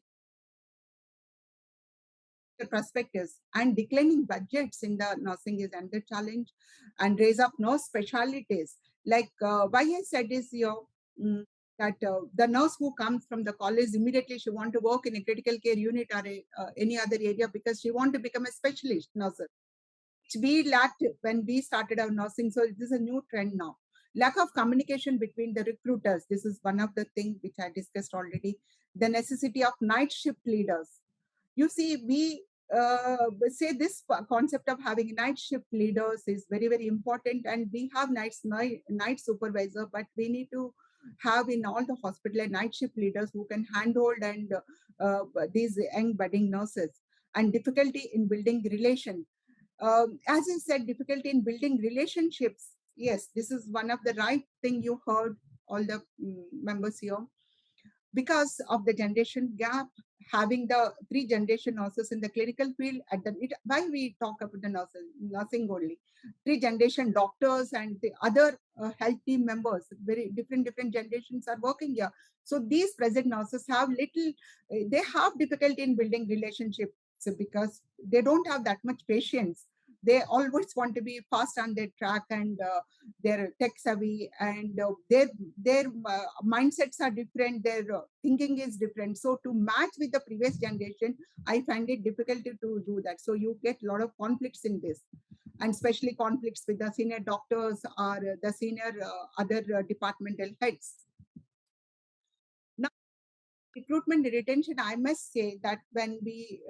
perspectives. And declining budgets in the nursing is another challenge, and raise of nurse specialties. Like why I said is that the nurse who comes from the college, immediately she want to work in a critical care unit or any other area, because she want to become a specialist nurse, which we lacked when we started our nursing. So this is a new trend now. Lack of communication between the recruiters. This is one of the things which I discussed already. The necessity of night shift leaders. You see, we say this concept of having night shift leaders is very, very important, and we have night supervisor, but we need to have in all the hospital a night shift leaders who can handhold and these young budding nurses. And difficulty in building relation. As I said, difficulty in building relationships. Yes, this is one of the right thing you heard, all the members here. Because of the generation gap, having the 3 generation nurses in the clinical field, why we talk about the nursing only, 3 generation doctors and the other health team members, very different generations are working here. So these present nurses have they have difficulty in building relationships because they don't have that much patience. They always want to be fast on their track, and they're tech savvy, and their mindsets are different, their thinking is different. So to match with the previous generation, I find it difficult to do that. So you get a lot of conflicts in this, and especially conflicts with the senior doctors or the senior other departmental heads. Now, recruitment and retention, I must say that when we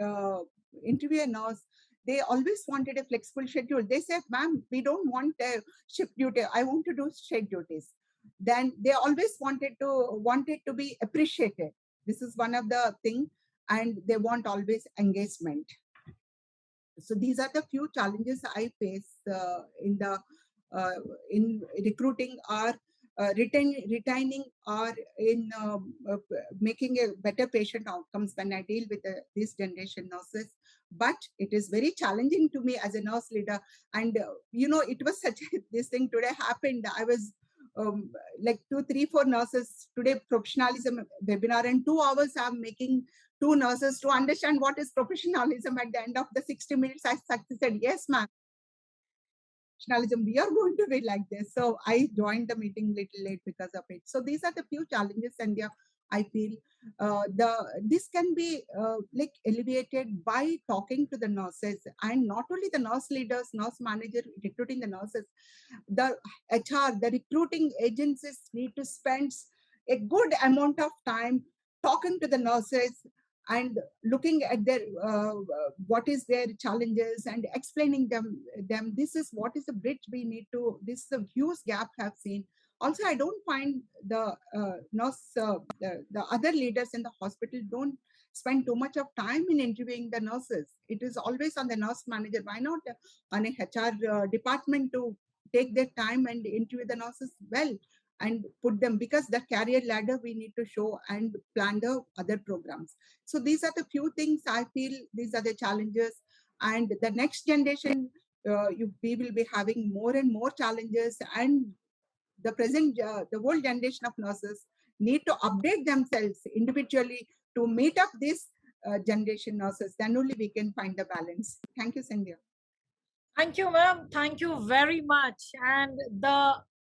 interview a nurse, they always wanted a flexible schedule. They said, ma'am, we don't want a shift duty. I want to do shift duties. Then they always wanted to be appreciated. This is one of the things, and they want always engagement. So these are the few challenges I face in recruiting or retaining or in making a better patient outcomes when I deal with this generation nurses. But it is very challenging to me as a nurse leader. And, it was such this thing today happened. I was like 2, 3, 4 nurses today, professionalism webinar, and 2 hours I'm making 2 nurses to understand what is professionalism. At the end of the 60 minutes, I said, yes, ma'am. Professionalism, we are going to be like this. So I joined the meeting little late because of it. So these are the few challenges, and I feel this can be like alleviated by talking to the nurses, and not only the nurse leaders, nurse manager, recruiting the nurses, the HR, the recruiting agencies need to spend a good amount of time talking to the nurses and looking at their what is their challenges and explaining them. This is what is the bridge we need to. This is a huge gap I have seen. Also, I don't find the the other leaders in the hospital don't spend too much of time in interviewing the nurses. It is always on the nurse manager. Why not on a HR department to take their time and interview the nurses well and put them, because the career ladder we need to show and plan the other programs. So these are the few things I feel, these are the challenges. And the next generation, we will be having more and more challenges, and the present, the whole generation of nurses need to update themselves individually to meet up this generation nurses. Then only we can find the balance. Thank you, Sandhya. Thank you, ma'am. Thank you very much. And the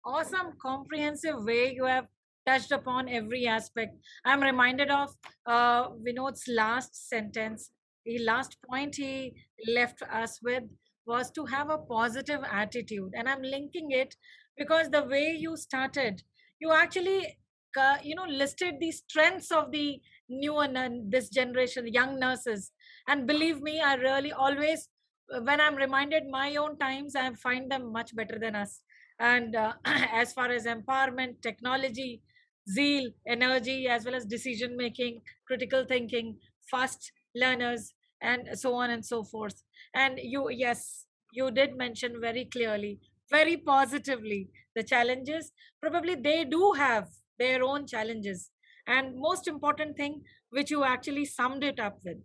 awesome, comprehensive way you have touched upon every aspect. I'm reminded of Vinod's last sentence. The last point he left us with was to have a positive attitude. And I'm linking it because the way you started, you actually, listed the strengths of the newer, this generation, young nurses. And believe me, I really always, when I'm reminded my own times, I find them much better than us. And as far as empowerment, technology, zeal, energy, as well as decision making, critical thinking, fast learners, and so on and so forth. And you, yes, you did mention very clearly, very positively, the challenges. Probably they do have their own challenges. And most important thing, which you actually summed it up with,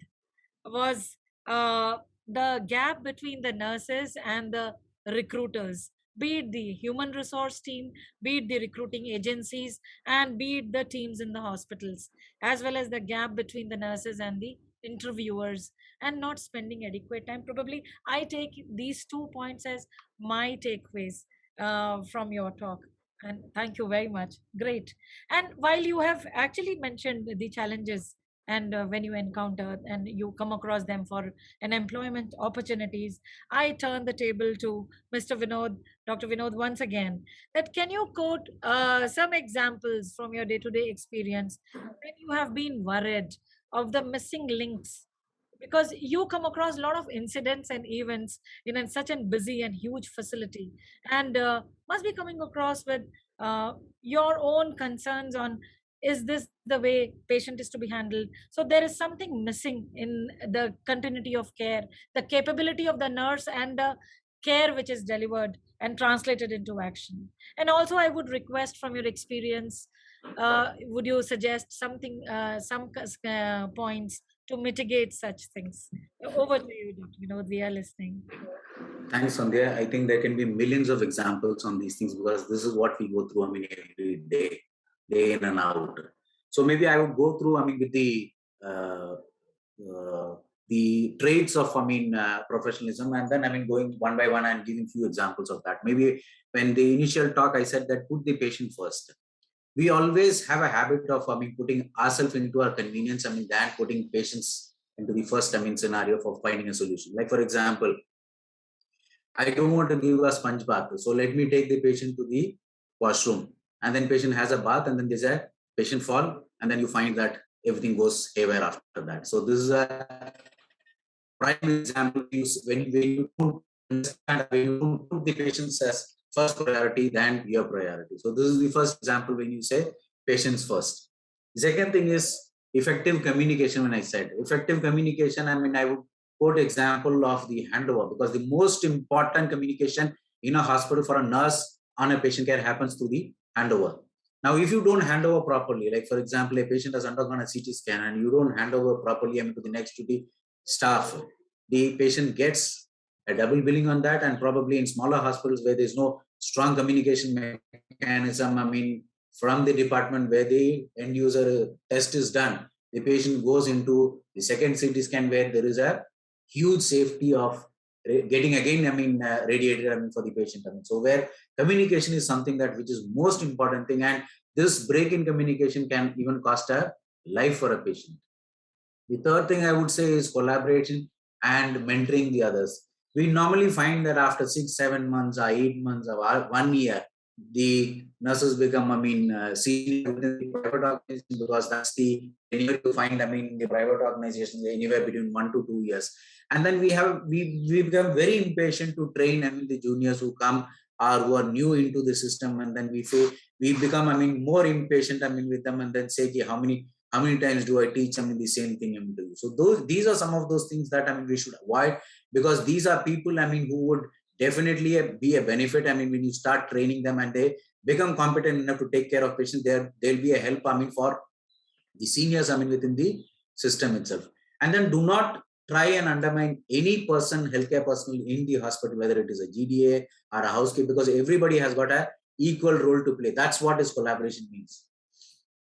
was the gap between the nurses and the recruiters, be it the human resource team, be it the recruiting agencies, and be it the teams in the hospitals, as well as the gap between the nurses and the interviewers, and not spending adequate time. Probably I take these 2 points as my takeaways from your talk. And thank you very much. Great. And while you have actually mentioned the challenges, and when you encounter and you come across them for an employment opportunities, I turn the table to Mr. Vinod, Dr. Vinod, once again, that can you quote some examples from your day-to-day experience when you have been worried of the missing links, because you come across a lot of incidents and events in such a busy and huge facility, and must be coming across with your own concerns on, is this the way patient is to be handled? So there is something missing in the continuity of care, the capability of the nurse, and the care which is delivered and translated into action. And also I would request from your experience, would you suggest something, some points to mitigate such things? Over to you, Dr. Vinod, we are listening. Thanks, Sandhya. I think there can be millions of examples on these things because this is what we go through, every day, day in and out. So maybe I would go through, with the traits of, professionalism, and then, going one by one and giving few examples of that. Maybe when the initial talk, I said that put the patient first. We always have a habit of, putting ourselves into our convenience, than putting patients into the first, scenario for finding a solution. Like, for example, I don't want to give a sponge bath, so let me take the patient to the washroom, and then patient has a bath, and then there's a patient fall, and then you find that everything goes haywire after that. So this is a prime example when you don't understand, when you don't put the patients as first priority than your priority. So this is the first example when you say patients first. The second thing is effective communication. When I said effective communication, I would quote example of the handover, because the most important communication in a hospital for a nurse on a patient care happens through the handover. Now, if you don't hand over properly, like for example, a patient has undergone a CT scan and you don't hand over properly to the next duty staff, the patient gets a double billing on that. And probably in smaller hospitals where there's no strong communication mechanism, from the department where the end user test is done, the patient goes into the second CT scan where there is a huge safety of getting again, radiated, for the patient. So where communication is something that which is most important thing, and this break in communication can even cost a life for a patient. The third thing I would say is collaboration and mentoring the others. We normally find that after 6, 7 months or 8 months or 1 year, the nurses become, senior within the private organization, because that's the anywhere to find, in the private organizations, anywhere between 1 to 2 years. And then we become very impatient to train, the juniors who come or who are new into the system, and then we become, I mean, more impatient, I mean, with them, and then say, how many times do I teach, I mean, the same thing I'm doing. So these are some of those things that, I mean, we should avoid, because these are people, I mean, who would definitely be a benefit. I mean, when you start training them and they become competent enough to take care of patients, they'll be a help, I mean, for the seniors, I mean, within the system itself. And then do not try and undermine any person, healthcare personnel in the hospital, whether it is a GDA or a housekeeper, because everybody has got a equal role to play. That's what this collaboration means.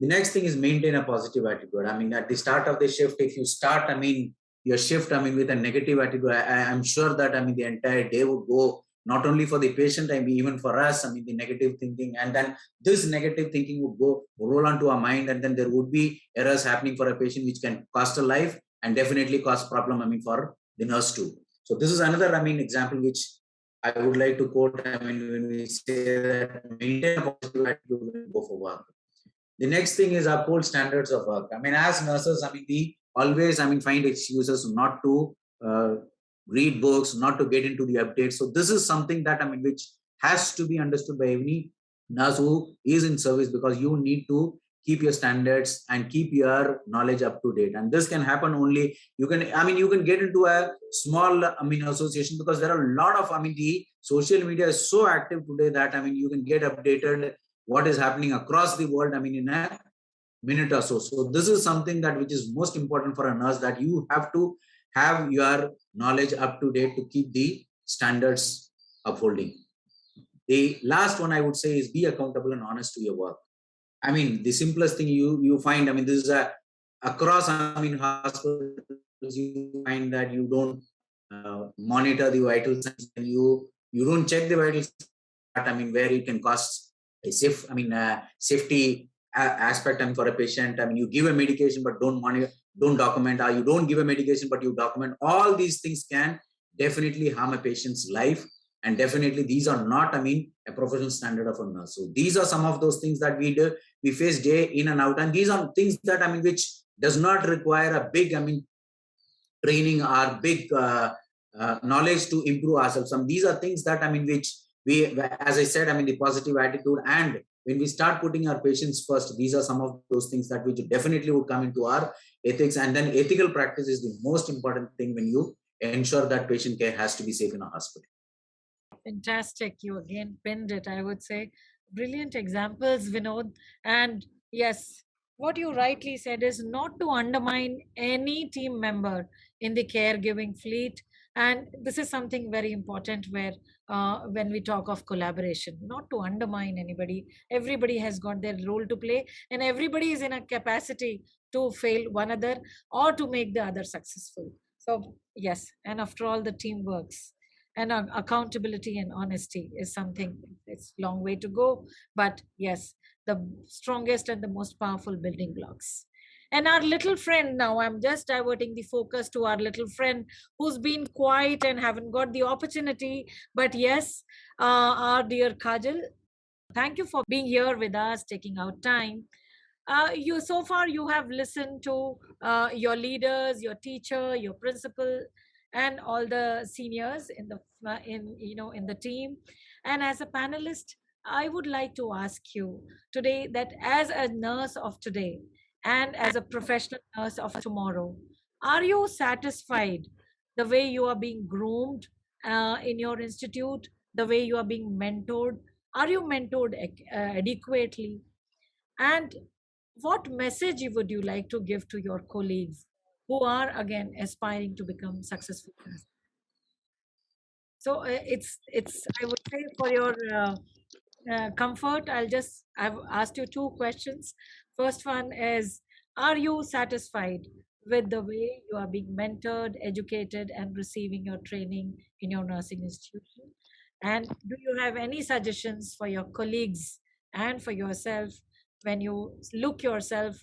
The next thing is maintain a positive attitude. I mean, at the start of the shift, if you start, I mean, your shift, I mean, with a negative attitude, I'm sure that, I mean, the entire day would go, not only for the patient, I mean, even for us, I mean, the negative thinking, and then this negative thinking would go roll onto our mind, and then there would be errors happening for a patient, which can cost a life and definitely cause problem, I mean, for the nurse too. So this is another, I mean, example which I would like to quote. I mean, when we say that maintain a positive attitude when you go for work. The next thing is uphold standards of work. I mean, as nurses, I mean, we always, I mean, find excuses not to read books, not to get into the updates. So this is something that, I mean, which has to be understood by any nurse who is in service, because you need to keep your standards and keep your knowledge up to date. And this can happen only, you can, I mean, you can get into a small, I mean, association, because there are a lot of, I mean, the social media is so active today that, I mean, you can get updated what is happening across the world, I mean, in a minute or so. So this is something that which is most important for a nurse, that you have to have your knowledge up to date to keep the standards upholding. The last one I would say is be accountable and honest to your work. I mean, the simplest thing you find, I mean, this is across, I mean, hospitals, you find that you don't monitor the vital signs, and you don't check the vital signs, I mean, where it can cost a safety aspect, and for a patient, I mean, you give a medication but don't monitor, don't document, or you don't give a medication but you document. All these things can definitely harm a patient's life, and definitely these are not, I mean, a professional standard of a nurse. So these are some of those things that we face day in and out, and these are things that, I mean, which does not require a big, I mean, training or big knowledge to improve ourselves. These are things that, I mean, which we, as I said, I mean, the positive attitude, and when we start putting our patients first, these are some of those things that which definitely would come into our ethics. And then ethical practice is the most important thing when you ensure that patient care has to be safe in a hospital. Fantastic. You again pinned it, I would say. Brilliant examples, Vinod. And yes, what you rightly said is not to undermine any team member in the caregiving fleet. And this is something very important where when we talk of collaboration, not to undermine anybody. Everybody has got their role to play, and everybody is in a capacity to fail one another or to make the other successful. So yes, and after all, the team works, and accountability and honesty is something, it's a long way to go, but yes, the strongest and the most powerful building blocks. And our little friend, now I'm just diverting the focus to our little friend who's been quiet and haven't got the opportunity, but yes, our dear Kajal, thank you for being here with us, taking out time. You so far you have listened to your leaders, your teacher, your principal, and all the seniors in the in the team. And as a panelist, I would like to ask you today that as a nurse of today and as a professional nurse of tomorrow, are you satisfied the way you are being groomed in your institute, the way you are being mentored? Are you mentored adequately? And what message would you like to give to your colleagues who are again aspiring to become successful nurses? So it's I would say for your comfort, I've asked you two questions. First one is, are you satisfied with the way you are being mentored, educated, and receiving your training in your nursing institution? And do you have any suggestions for your colleagues and for yourself when you look yourself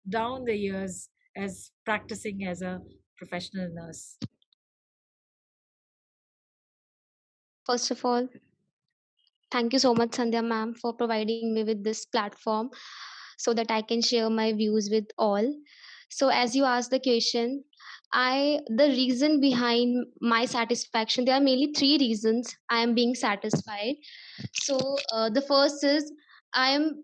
down the years as practicing as a professional nurse? First of all, thank you so much, Sandhya ma'am, for providing me with this platform so that I can share my views with all. So, as you asked the question, The reason behind my satisfaction, there are mainly three reasons I am being satisfied. So the first is I am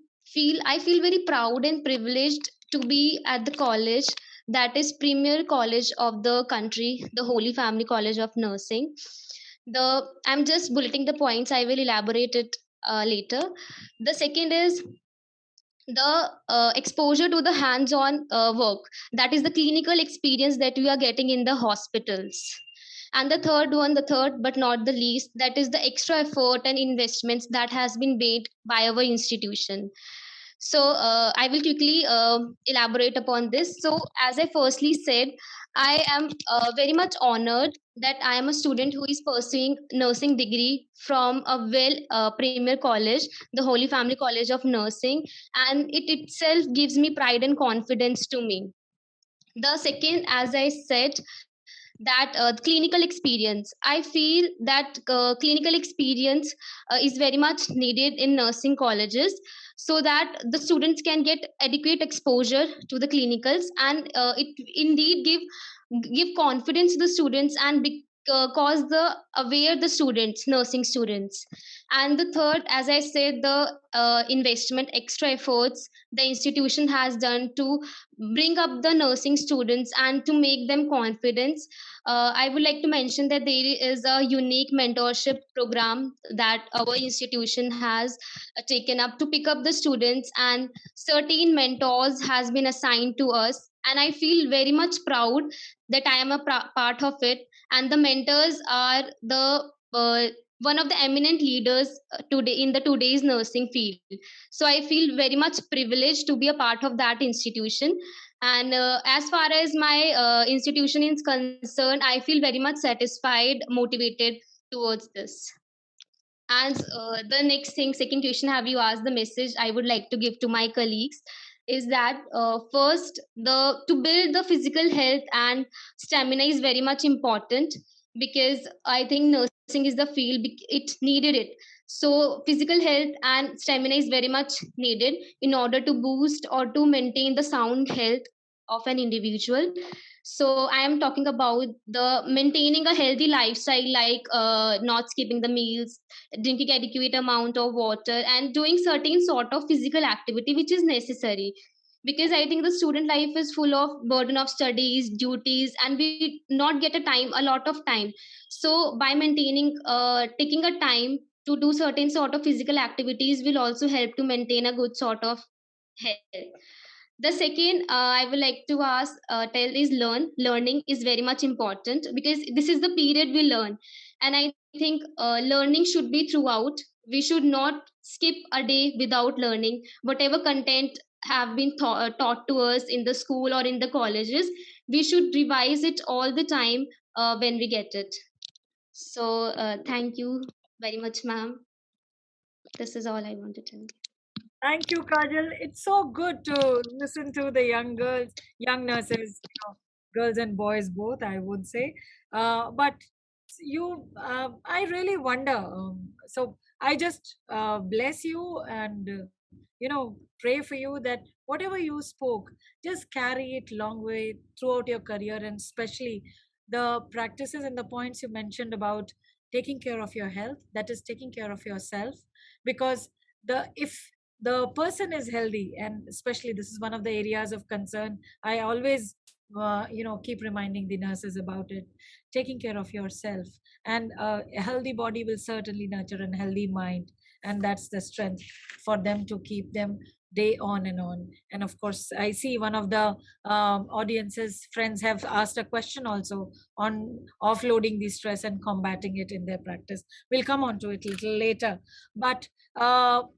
I feel very proud and privileged to be at the college that is premier college of the country, the Holy Family College of Nursing. I'm just bulleting the points. I will elaborate it later. The second is the exposure to the hands-on work, that is the clinical experience that we are getting in the hospitals. And the third but not the least, that is the extra effort and investments that has been made by our institution. So I will quickly elaborate upon this. So as I firstly said, I am very much honored that I am a student who is pursuing nursing degree from a premier college, the Holy Family College of Nursing, and it itself gives me pride and confidence to me. The second, as I said, that clinical experience, I feel that clinical experience is very much needed in nursing colleges, so that the students can get adequate exposure to the clinicals, and it indeed give confidence to the students and cause the aware the students, nursing students. And the third, as I said, the investment, extra efforts the institution has done to bring up the nursing students and to make them confident. I would like to mention that there is a unique mentorship program that our institution has taken up to pick up the students, and certain mentors has been assigned to us, and I feel very much proud that I am a part of it. And the mentors are the one of the eminent leaders today in the today's nursing field. So I feel very much privileged to be a part of that institution. And as far as my institution is concerned, I feel very much satisfied, motivated towards this. And the next thing, second question, have you asked the message I would like to give to my colleagues is that first, the to build the physical health and stamina is very much important, because I think nursing is the field it needed it. So physical health and stamina is very much needed in order to boost or to maintain the sound health of an individual. So I am talking about the maintaining a healthy lifestyle, like not skipping the meals, drinking adequate amount of water, and doing certain sort of physical activity which is necessary, because I think the student life is full of burden of studies, duties, and we not get a lot of time. So by maintaining taking a time to do certain sort of physical activities will also help to maintain a good sort of health. The second I would like to tell is learning is very much important, because this is the period we learn. And I think learning should be throughout. We should not skip a day without learning whatever content have been taught to us in the school or in the colleges. We should revise it all the time when we get it. So thank you very much, ma'am. This is all I want to tell you. Thank you, Kajal. It's so good to listen to the young girls, young nurses, girls and boys both, I would say. But I really wonder. So I just bless you and, pray for you that whatever you spoke, just carry it long way throughout your career, and especially the practices and the points you mentioned about taking care of your health, that is taking care of yourself. Because if the person is healthy, and especially this is one of the areas of concern, I always keep reminding the nurses about it, taking care of yourself. And a healthy body will certainly nurture a healthy mind, and that's the strength for them to keep them day on and on. And of course, I see one of the audience's friends have asked a question also on offloading the stress and combating it in their practice. We'll come on to it a little later. But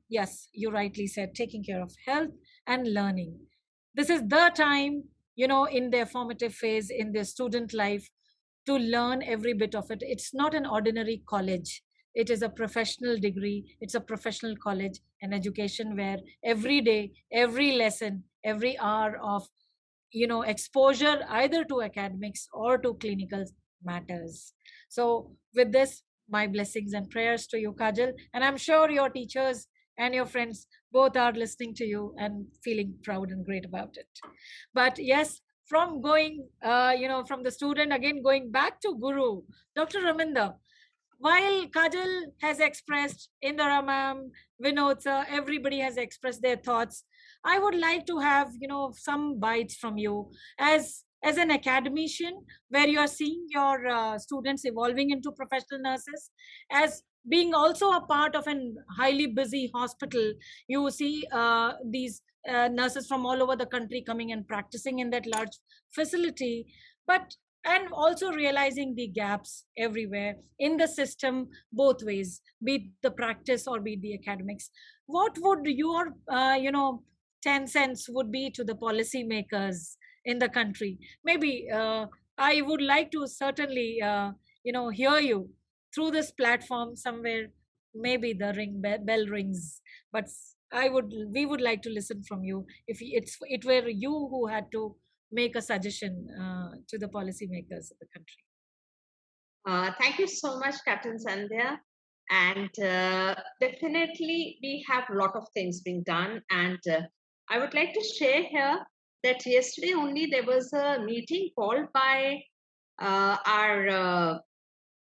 yes, you rightly said, taking care of health and learning. This is the time, in their formative phase in their student life, to learn every bit of it. It's not an ordinary college. It is a professional degree. It's a professional college, an education where every day, every lesson, every hour of exposure either to academics or to clinicals matters. So with this, my blessings and prayers to you, Kajal, and I'm sure your teachers and your friends both are listening to you and feeling proud and great about it. But yes, from going, from the student again going back to Guru, Dr. Raminder, while Kajal has expressed, Indira ma'am, Vinod sir, everybody has expressed their thoughts. I would like to have, some bites from you as an academician, where you are seeing your students evolving into professional nurses, as being also a part of an highly busy hospital. You see these nurses from all over the country coming and practicing in that large facility, but and also realizing the gaps everywhere in the system, both ways, be it the practice or be it the academics. What would your 10 cents would be to the policymakers in the country? Maybe I would like to certainly hear you through this platform somewhere. Maybe the bell rings, but we would like to listen from you. If it were you who had to make a suggestion to the policymakers of the country. Thank you so much, Captain Sandhya. And definitely, we have a lot of things being done. And I would like to share here that yesterday only there was a meeting called by our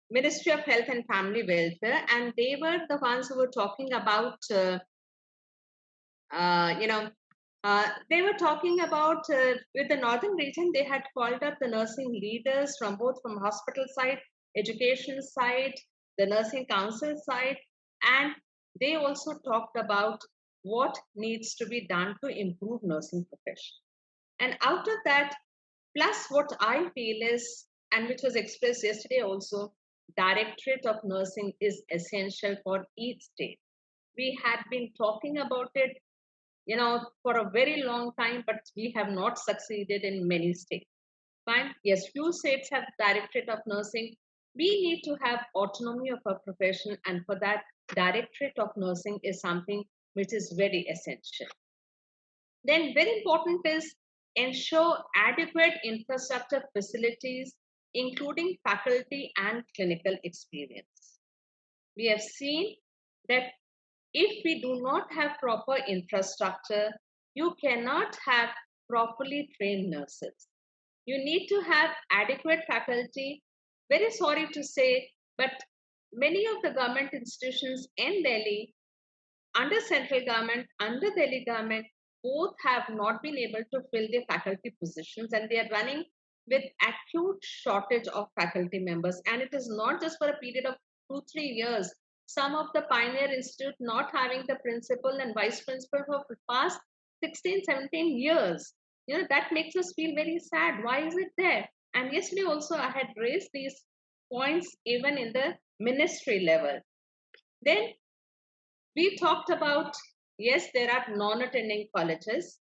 Ministry of Health and Family Welfare, and they were the ones who were talking about, they were talking about with the northern region, they had called up the nursing leaders from both from hospital side, education side, the nursing council side, and they also talked about what needs to be done to improve nursing profession. And out of that, plus what I feel is, and which was expressed yesterday also, Directorate of Nursing is essential for each state. We had been talking about it, for a very long time, but we have not succeeded in many states. Fine. Yes, few states have Directorate of Nursing. We need to have autonomy of our profession, and for that, Directorate of Nursing is something which is very essential. Then very important is ensure adequate infrastructure facilities, including faculty and clinical experience. We have seen that if we do not have proper infrastructure, you cannot have properly trained nurses. You need to have adequate faculty. Very sorry to say, but many of the government institutions in Delhi, under central government, under Delhi government, both have not been able to fill their faculty positions, and they are running with acute shortage of faculty members. And it is not just for a period of 2-3 years. Some of the pioneer institute not having the principal and vice principal for the past 16-17 years. That makes us feel very sad. Why is it there? And yesterday also I had raised these points even in the ministry level. Then we talked about, yes, there are non-attending colleges.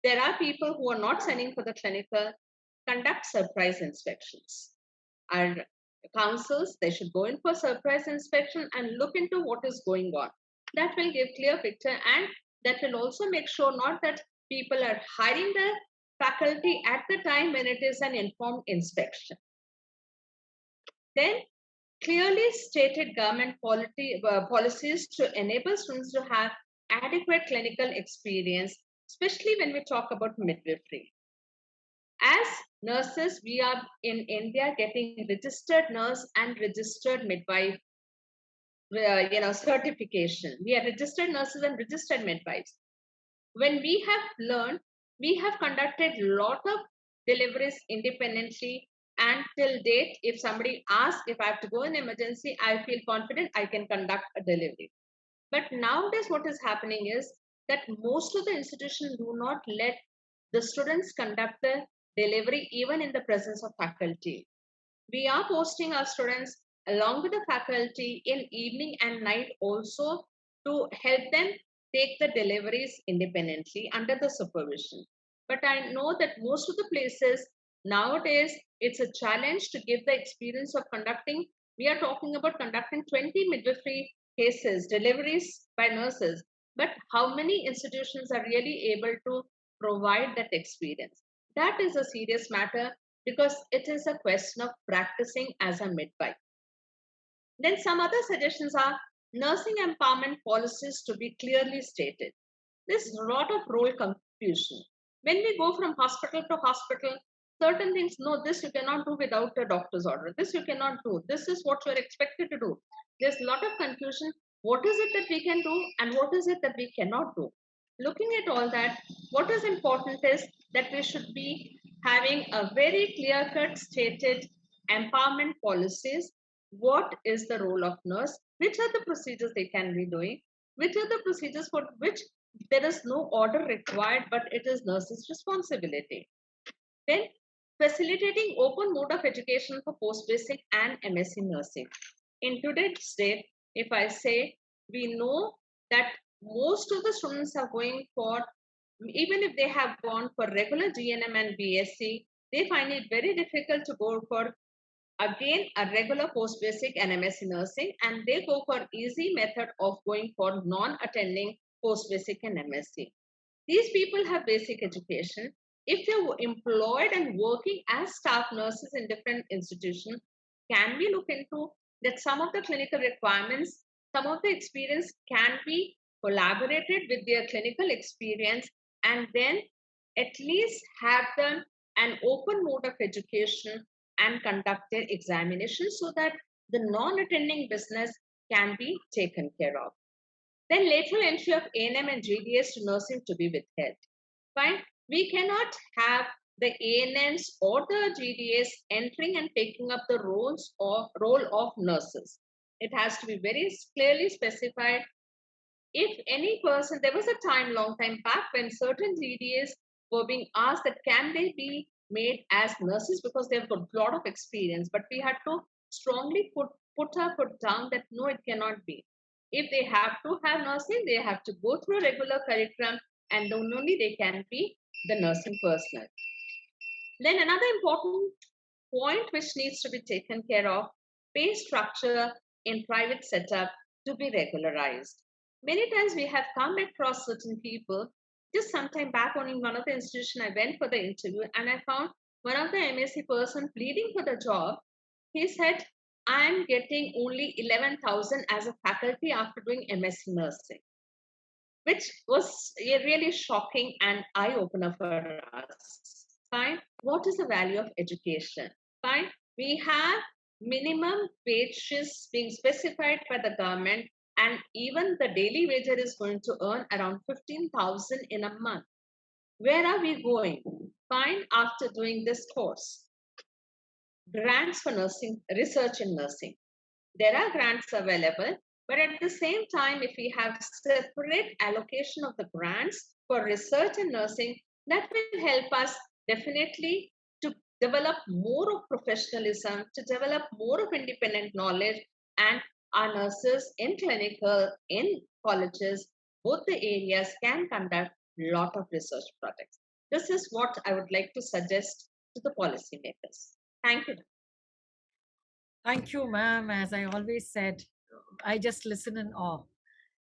There are people who are not sending for the clinical, conduct surprise inspections. Our councils, they should go in for surprise inspection and look into what is going on. That will give clear picture, and that will also make sure not that people are hiring the faculty at the time when it is an informed inspection. Then clearly stated government policies to enable students to have adequate clinical experience, especially when we talk about midwifery. As nurses, we are in India getting registered nurse and registered midwife certification. We are registered nurses and registered midwives. When we have learned, we have conducted a lot of deliveries independently, and till date, if somebody asks if I have to go in emergency, I feel confident I can conduct a delivery. But nowadays what is happening is that most of the institutions do not let the students conduct the delivery even in the presence of faculty. We are posting our students along with the faculty in evening and night also to help them take the deliveries independently under the supervision. But I know that most of the places nowadays, it's a challenge to give the experience of conducting. We are talking about conducting 20 midwifery cases, deliveries by nurses. But how many institutions are really able to provide that experience? That is a serious matter because it is a question of practicing as a midwife. Then some other suggestions are nursing empowerment policies to be clearly stated. There's a lot of role confusion. When we go from hospital to hospital, certain things, no, this you cannot do without a doctor's order. This you cannot do. This is what you're expected to do. There's a lot of confusion. What is it that we can do and what is it that we cannot do? Looking at all that, what is important is that we should be having a very clear-cut stated empowerment policies. What is the role of nurse? Which are the procedures they can be doing? Which are the procedures for which there is no order required, but it is nurse's responsibility? Then facilitating open mode of education for post-basic and MSc nursing. In today's date, if I say, we know that most of the students are going for, even if they have gone for regular GNM and BSc, they find it very difficult to go for again a regular post-basic and MSc nursing, and they go for easy method of going for non-attending post-basic and MSc. These people have basic education. If they're employed and working as staff nurses in different institutions, can we look into that some of the clinical requirements, some of the experience can be collaborated with their clinical experience, and then at least have them an open mode of education and conduct their examinations so that the non-attending business can be taken care of. Then lateral entry of A&M and GDS to nursing to be withheld. Fine. We cannot have the ANMs or the GDS entering and taking up the role of nurses. It has to be very clearly specified. If any person, there was a time, long time back, when certain GDS were being asked that can they be made as nurses because they've got a lot of experience, but we had to strongly put our foot down that no, it cannot be. If they have to have nursing, they have to go through a regular curriculum, and then only they can be the nursing personnel. Then another important point which needs to be taken care of, pay structure in private setup to be regularized. Many times we have come across certain people. Just some time back, in one of the institution, I went for the interview and I found one of the MSc person pleading for the job. He said, I'm getting only 11,000 as a faculty after doing MSc nursing, which was really shocking and eye-opener for us. Fine. What is the value of education? Fine. We have minimum wages being specified by the government, and even the daily wager is going to earn around 15,000 in a month. Where are we going? Fine. After doing this course, grants for nursing, research in nursing. There are grants available, but at the same time, if we have separate allocation of the grants for research and nursing, that will help us definitely to develop more of professionalism, to develop more of independent knowledge, and our nurses in clinical, in colleges, both the areas can conduct a lot of research projects. This is what I would like to suggest to the policymakers. Thank you. Thank you, ma'am. As I always said, I just listen in awe.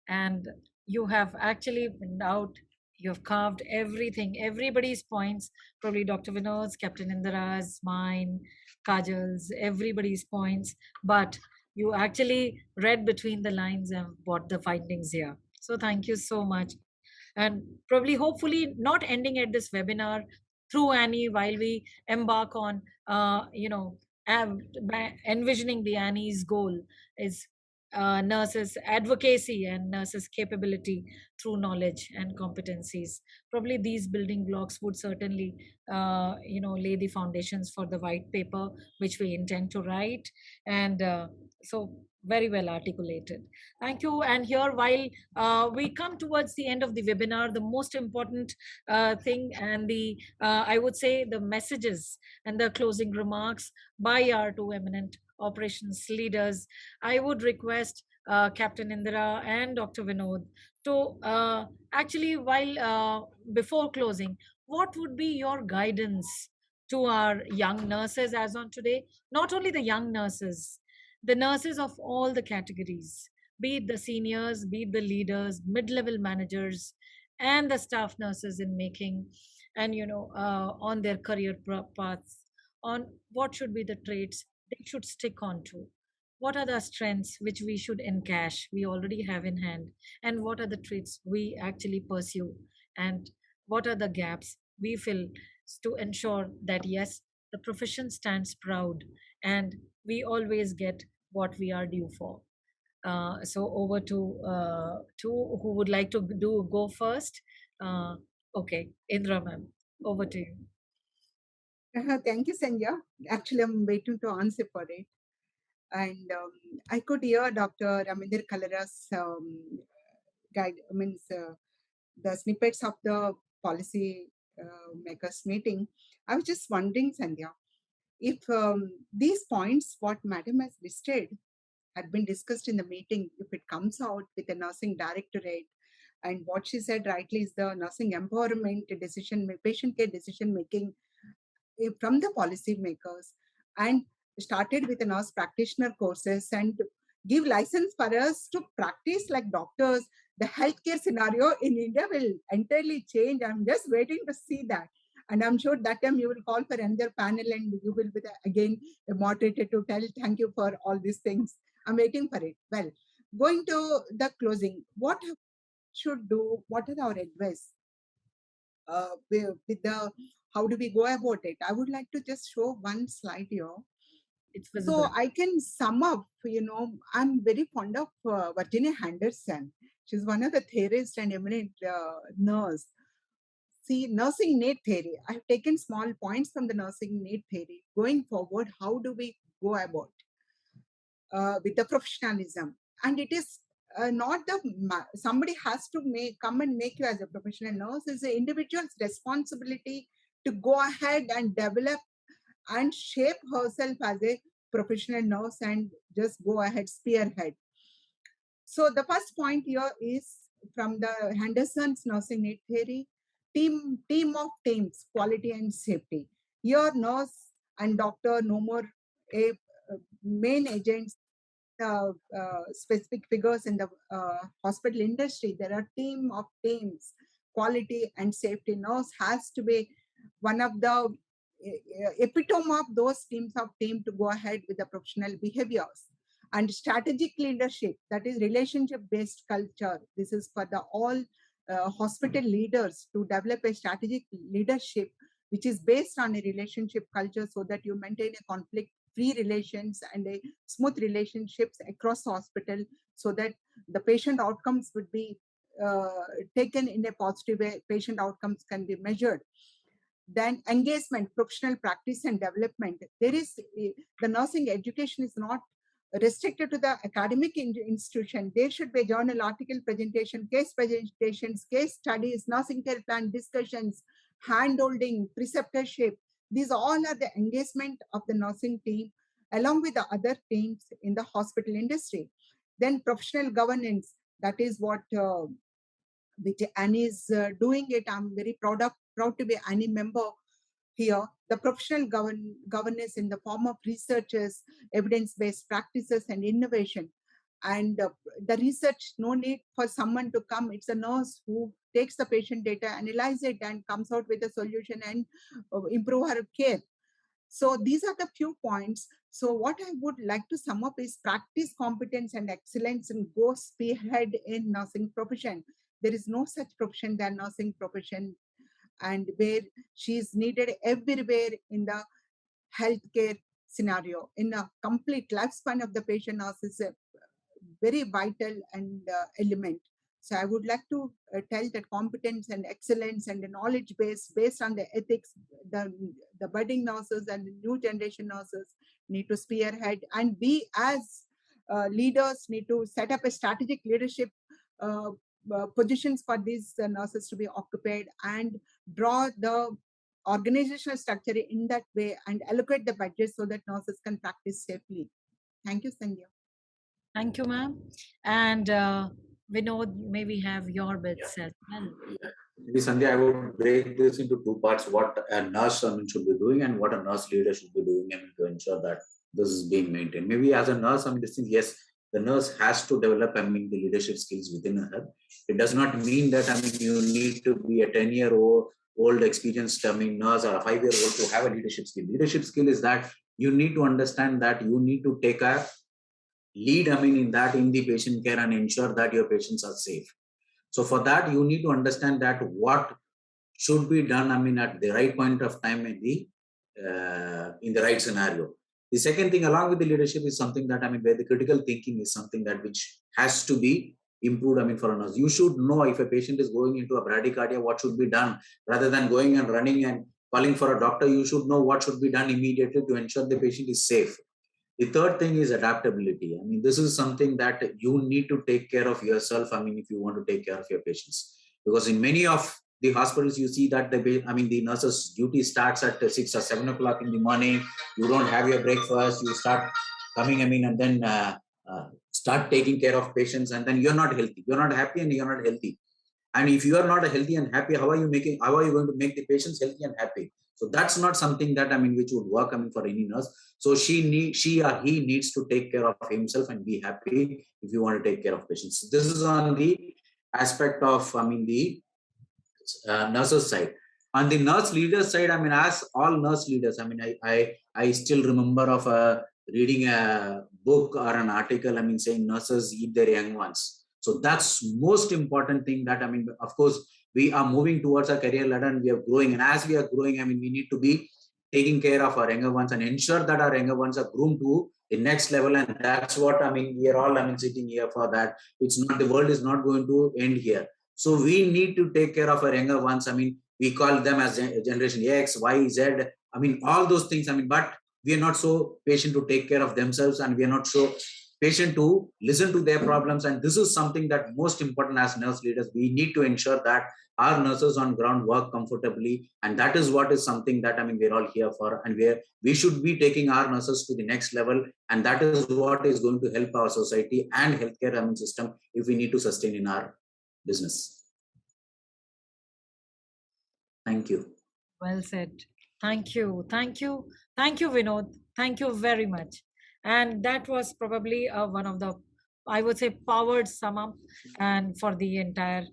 And you have actually been out, you have carved everything, everybody's points, probably Dr. Vinod's, Captain Indira's, mine, Kajal's, everybody's points. But you actually read between the lines and what the findings here. So thank you so much. And probably, hopefully, not ending at this webinar through Annie while we embark on, envisioning the Annie's goal is nurses' advocacy and nurses' capability through knowledge and competencies. Probably these building blocks would certainly, lay the foundations for the white paper which we intend to write. And so very well articulated. Thank you. And here, while we come towards the end of the webinar, the most important thing and the, I would say, the messages and the closing remarks by our two eminent operations leaders, I would request Captain Indira and Dr. Vinod to actually, while before closing, what would be your guidance to our young nurses as on today? Not only the young nurses, the nurses of all the categories, be it the seniors, be it the leaders, mid-level managers, and the staff nurses in making, and on their career paths, on what should be the traits they should stick on to. What are the strengths which we should encash, we already have in hand, and what are the traits we actually pursue, and what are the gaps we feel to ensure that yes, the profession stands proud and we always get what we are due for. So over to who would like to go first. Okay, Indra ma'am, over to you. Thank you, Sandhya. Actually, I'm waiting to answer for it. And I could hear Dr. Ramendra Kalara's guide, the snippets of the policy makers meeting. I was just wondering, Sandhya, if these points, what Madam has listed, had been discussed in the meeting, if it comes out with the nursing directorate, and what she said rightly is the nursing empowerment decision, patient care decision making from the policy makers, and started with the nurse practitioner courses and give license for us to practice like doctors, the healthcare scenario in India will entirely change. I'm just waiting to see that. And I'm sure that time you will call for another panel and you will be again a moderator to tell thank you for all these things. I'm waiting for it. Well, going to the closing, what should do, what are our advice with the, how do we go about it? I would like to just show one slide here. It's visible. So I can sum up, I'm very fond of Virginia Henderson. She's one of the theorists and eminent nurse. See, nursing need theory. I've taken small points from the nursing need theory. Going forward, how do we go about with the professionalism? And it is not the somebody has to come and make you as a professional nurse. It's the individual's responsibility to go ahead and develop and shape herself as a professional nurse and just go ahead, spearhead. So the first point here is from the Henderson's nursing need theory, team of teams, quality and safety. Your nurse and doctor no more a main agents, specific figures in the hospital industry. There are team of teams, quality and safety. Nurse has to be one of the epitome of those teams of team to go ahead with the professional behaviors. And strategic leadership, that is relationship based culture. This is for the all hospital leaders to develop a strategic leadership which is based on a relationship culture, so that you maintain a conflict free relations and a smooth relationships across the hospital, so that the patient outcomes would be taken in a positive way. Patient outcomes can be measured. Then engagement, professional practice and development. There is the nursing education is not restricted to the academic institution. There should be journal article presentation, case presentations, case studies, nursing care plan discussions, hand-holding, preceptorship. These all are the engagement of the nursing team along with the other teams in the hospital industry. Then professional governance, that is what which Annie is doing it. I'm very proud to be Annie member here. The professional governance in the form of researchers, evidence-based practices and innovation. And the research, no need for someone to come. It's a nurse who takes the patient data, analyze it and comes out with a solution and improve her care. So these are the few points. So what I would like to sum up is practice competence and excellence and go spearhead in nursing profession. There is no such profession than nursing profession, and where she is needed everywhere in the healthcare scenario. In a complete lifespan of the patient, nurse is a very vital and element. So I would like to tell that competence and excellence and the knowledge base based on the ethics, the budding nurses and the new generation nurses need to spearhead, and we as leaders need to set up a strategic leadership positions for these nurses to be occupied and draw the organizational structure in that way and allocate the budget so that nurses can practice safely. Thank you, Sandhya. Thank you, ma'am. And Vinod, may we have your bits as well? Maybe Sandhya, I would break this into two parts: what a nurse should be doing and what a nurse leader should be doing, to ensure that this is being maintained. Maybe as a nurse, this thing, yes, the nurse has to develop, the leadership skills within her. It does not mean that, you need to be a 10-year-old experienced, nurse or a 5-year-old to have a leadership skill. Leadership skill is that you need to understand that you need to take a lead, in the patient care and ensure that your patients are safe. So for that, you need to understand that what should be done, I mean, at the right point of time in the right scenario. The second thing along with the leadership is something that, I mean, where the critical thinking is something that which has to be improved, I mean, for a nurse. You should know if a patient is going into a bradycardia, what should be done, rather than going and running and calling for a doctor. You should know what should be done immediately to ensure the patient is safe. The third thing is adaptability. I mean, this is something that you need to take care of yourself, I mean, if you want to take care of your patients. Because in many of the hospitals, you see that the nurse's duty starts at 6 or 7 o'clock in the morning. You don't have your breakfast. You start coming, I mean, and then start taking care of patients, and then you're not healthy. You're not happy and you're not healthy. And if you are not healthy and happy, how are you going to make the patients healthy and happy? So that's not something that, I mean, which would work, I mean, for any nurse. So she or he needs to take care of himself and be happy if you want to take care of patients. This is on the aspect of, I mean, the nurses side. On the nurse leaders side, I mean, as all nurse leaders, I mean, I still remember of reading a book or an article, I mean, saying nurses eat their young ones. So that's most important thing that, I mean, of course, we are moving towards a career ladder and we are growing. And as we are growing, I mean, we need to be taking care of our younger ones and ensure that our younger ones are groomed to the next level. And that's what, I mean, we are all, I mean, sitting here for that. It's not, the world is not going to end here. So we need to take care of our younger ones. I mean, we call them as generation X, Y, Z. I mean, all those things. I mean, but we are not so patient to take care of themselves, and we are not so patient to listen to their problems. And this is something that most important as nurse leaders. We need to ensure that our nurses on ground work comfortably. And that is what is something that, I mean, we're all here for, and where we should be taking our nurses to the next level. And that is what is going to help our society and healthcare, I mean, system if we need to sustain in our business. Thank you. Well said. Thank you. Thank you. Thank you, Vinod. Thank you very much. And that was probably one of the, I would say, powered sum up and for the entire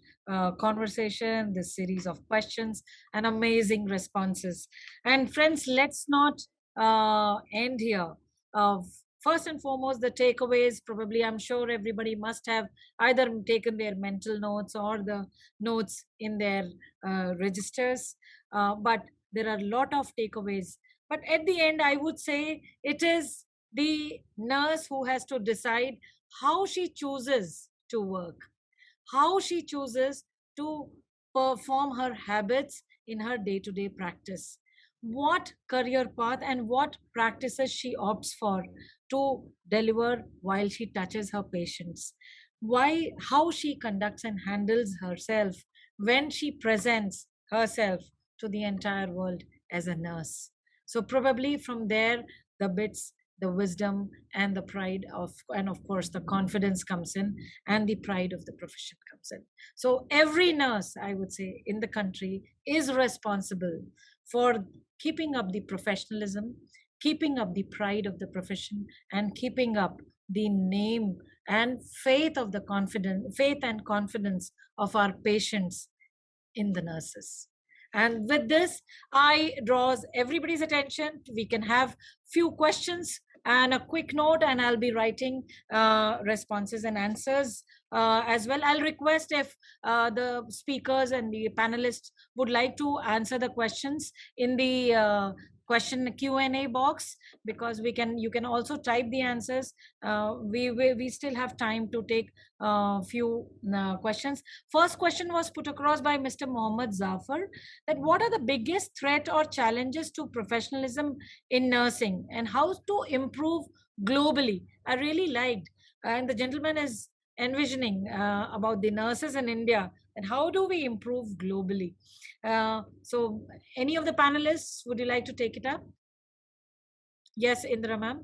conversation, this series of questions and amazing responses. And friends, let's not end here. First and foremost, the takeaways, probably I'm sure everybody must have either taken their mental notes or the notes in their registers. But there are a lot of takeaways. But at the end, I would say it is the nurse who has to decide how she chooses to work, how she chooses to perform her habits in her day-to-day practice, what career path and what practices she opts for to deliver while she touches her patients, how she conducts and handles herself when she presents herself to the entire world as a nurse. So probably from there, the bits, the wisdom and the pride of, and of course the confidence comes in, and the pride of the profession comes in. So every nurse, I would say, in the country is responsible for keeping up the professionalism, keeping up the pride of the profession, and keeping up the name and faith of the faith and confidence of our patients in the nurses. And with this, I draws everybody's attention. We can have few questions and a quick note, and I'll be writing responses and answers as well. I'll request if the speakers and the panelists would like to answer the questions in the question Q&A box, because you can also type the answers. We still have time to take a few questions. First question was put across by Mr. Mohammed Zafar, that what are the biggest threat or challenges to professionalism in nursing and how to improve globally. I really liked, and the gentleman is envisioning about the nurses in India and how do we improve globally. So any of the panelists, would you like to take it up? Yes, Indra ma'am.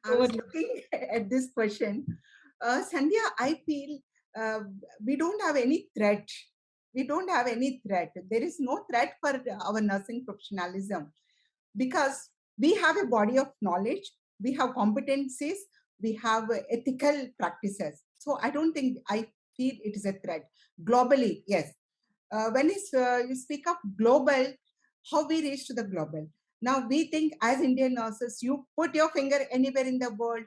I was looking at this question. Sandhya, I feel we don't have any threat. We don't have any threat. There is no threat for our nursing professionalism because we have a body of knowledge, we have competencies, we have ethical practices. So I don't think I feel it is a threat. Globally, yes. When you speak of global, how we reach to the global? Now we think as Indian nurses, you put your finger anywhere in the world,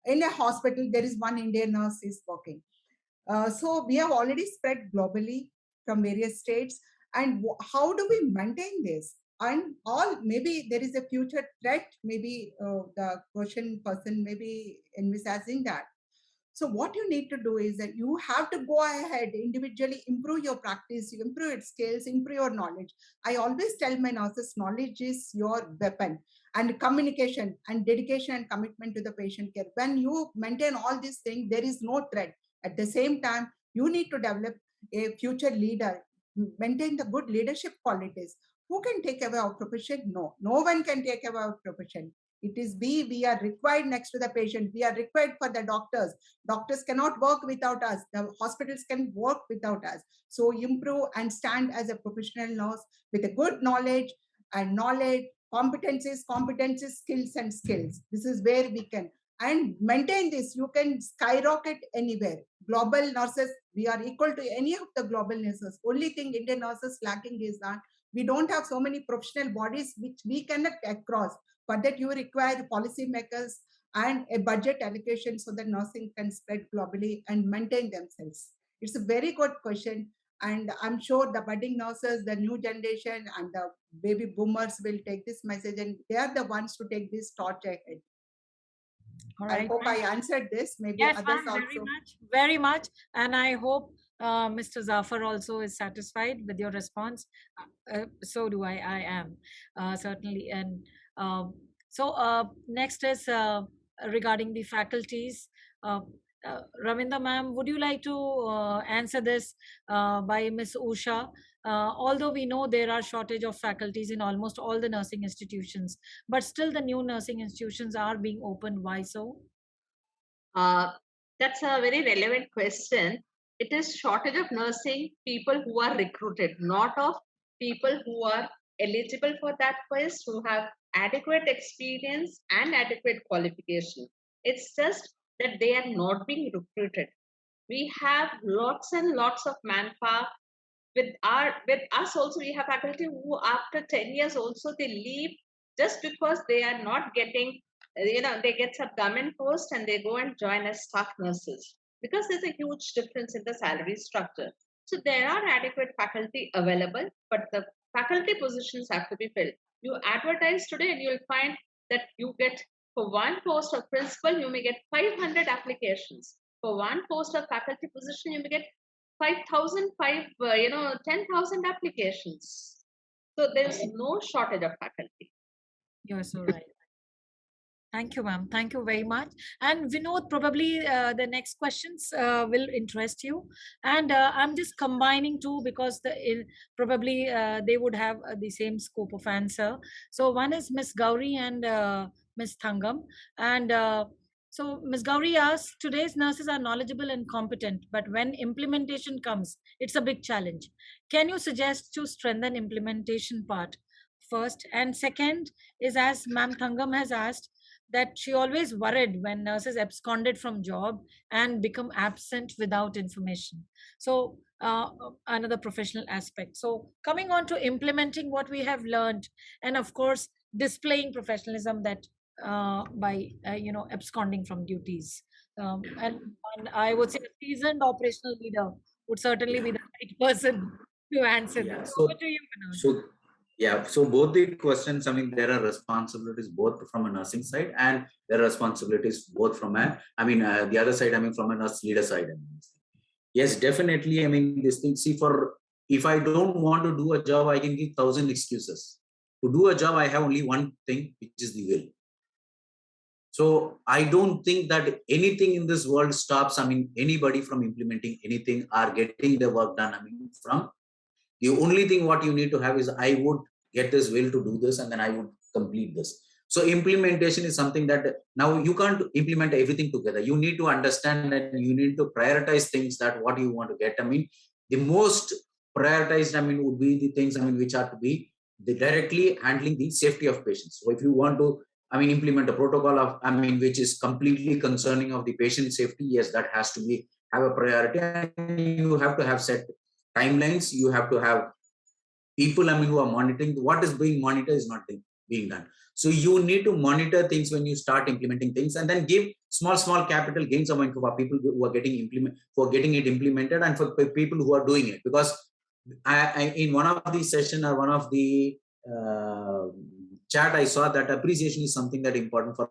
in a hospital, there is one Indian nurse is working. So we have already spread globally from various states. And how do we maintain this? And all, maybe there is a future threat, maybe the question person may be envisaging that. So what you need to do is that you have to go ahead individually, improve your practice, you improve your skills, improve your knowledge. I always tell my nurses, knowledge is your weapon, and communication and dedication and commitment to the patient care. When you maintain all these things, there is no threat. At the same time, you need to develop a future leader, maintain the good leadership qualities. Who can take away our profession? No, no one can take away our profession. It is we are required next to the patient. We are required for the doctors. Doctors cannot work without us. The hospitals can work without us. So improve and stand as a professional nurse with a good knowledge, competencies, skills and skills. This is where we can. And maintain this. You can skyrocket anywhere. Global nurses, we are equal to any of the global nurses. Only thing Indian nurses lacking is that we don't have so many professional bodies which we cannot across. For that, you require policymakers and a budget allocation so that nursing can spread globally and maintain themselves. It's a very good question. And I'm sure the budding nurses, the new generation and the baby boomers will take this message, and they are the ones to take this torch ahead. All right. I hope I answered this. Maybe yes, others also. Very much. And I hope Mr. Zafar also is satisfied with your response. So do I. I am certainly. And next is regarding the faculties. Raminda ma'am, would you like to answer this by Miss Usha? Although we know there are shortage of faculties in almost all the nursing institutions, but still the new nursing institutions are being opened. Why so? That's a very relevant question. It is shortage of nursing people who are recruited, not of people who are eligible for that post, who have adequate experience and adequate qualification. It's just that they are not being recruited. We have lots and lots of manpower. With us also, we have faculty who after 10 years also they leave just because they are not getting, they get some government post and they go and join as staff nurses, because there's a huge difference in the salary structure. So there are adequate faculty available, but the faculty positions have to be filled. You advertise today and you'll find that you get, for one post of principal, you may get 500 applications. For one post of faculty position, you may get 10,000 applications. So there's no shortage of faculty. You're so right. Thank you, ma'am. Thank you very much. And Vinod, probably the next questions will interest you. And I'm just combining two because probably they would have the same scope of answer. So one is Miss Gauri and Miss Thangam. And so Ms. Gauri asks, today's nurses are knowledgeable and competent, but when implementation comes, it's a big challenge. Can you suggest to strengthen implementation part first? And second is, as Ma'am Thangam has asked, that she always worried when nurses absconded from job and become absent without information. So another professional aspect. So coming on to implementing what we have learned, and of course, displaying professionalism that by absconding from duties, and I would say a seasoned operational leader would certainly be the right person to answer this. So, so both the questions, there are responsibilities both from a nursing side and there are responsibilities both from the other side, from a nurse leader side. Yes, definitely. This thing, see, if I don't want to do a job, I can give 1,000 excuses. To do a job, I have only one thing, which is the will. So I don't think that anything in this world stops, anybody from implementing anything or getting the work done. From the only thing what you need to have is, I would get this will to do this and then I would complete this. So implementation is something that now you can't implement everything together. You need to understand and you need to prioritize things that what you want to get. The most prioritized, would be the things, which are to be directly handling the safety of patients. So if you want to, implement a protocol of, which is completely concerning of the patient safety, yes, that has to be have a priority. And you have to have set timelines. You have to have people, who are monitoring. What is being monitored is not being done. So you need to monitor things when you start implementing things, and then give small capital gains for people who are getting it implemented, and for people who are doing it. Because I in one of the session or one of the chat, I saw that appreciation is something that important for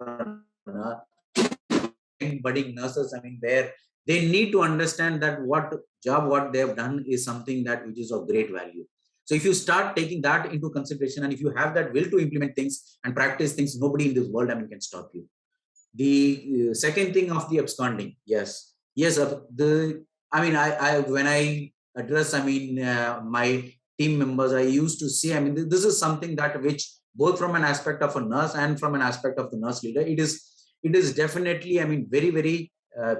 budding nurses. I mean, where they need to understand that what they have done is something which is of great value. So if you start taking that into consideration, and if you have that will to implement things and practice things, nobody in this world, I mean, can stop you. The second thing of the absconding, yes, when I address, my team members, I used to say, this is something that which both from an aspect of a nurse and from an aspect of the nurse leader, it is definitely, very, very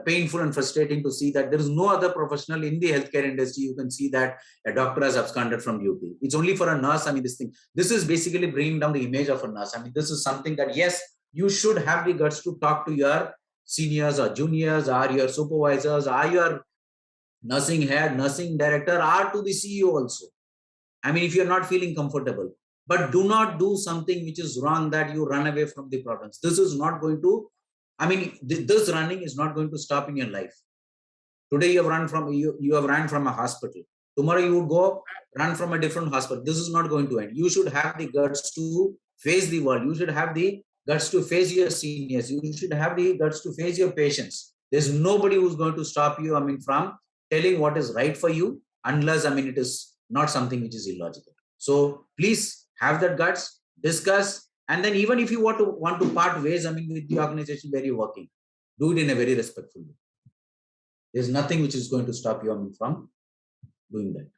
painful and frustrating to see that there is no other professional in the healthcare industry you can see that a doctor has absconded from duty. It's only for a nurse. This is basically bringing down the image of a nurse. This is something that, yes, you should have the guts to talk to your seniors or juniors or your supervisors or your nursing head, nursing director, or to the CEO also. If you're not feeling comfortable, but do not do something which is wrong that you run away from the problems. This is not going to, this running is not going to stop in your life. Today you have run from a hospital. Tomorrow you would go run from a different hospital. This is not going to end. You should have the guts to face the world. You should have the guts to face your seniors. You should have the guts to face your patients. There's nobody who's going to stop you, from telling what is right for you, unless, it is not something which is illogical. So please have that guts, discuss, and then even if you want to part ways, with the organization where you're working, do it in a very respectful way. There's nothing which is going to stop you from doing that.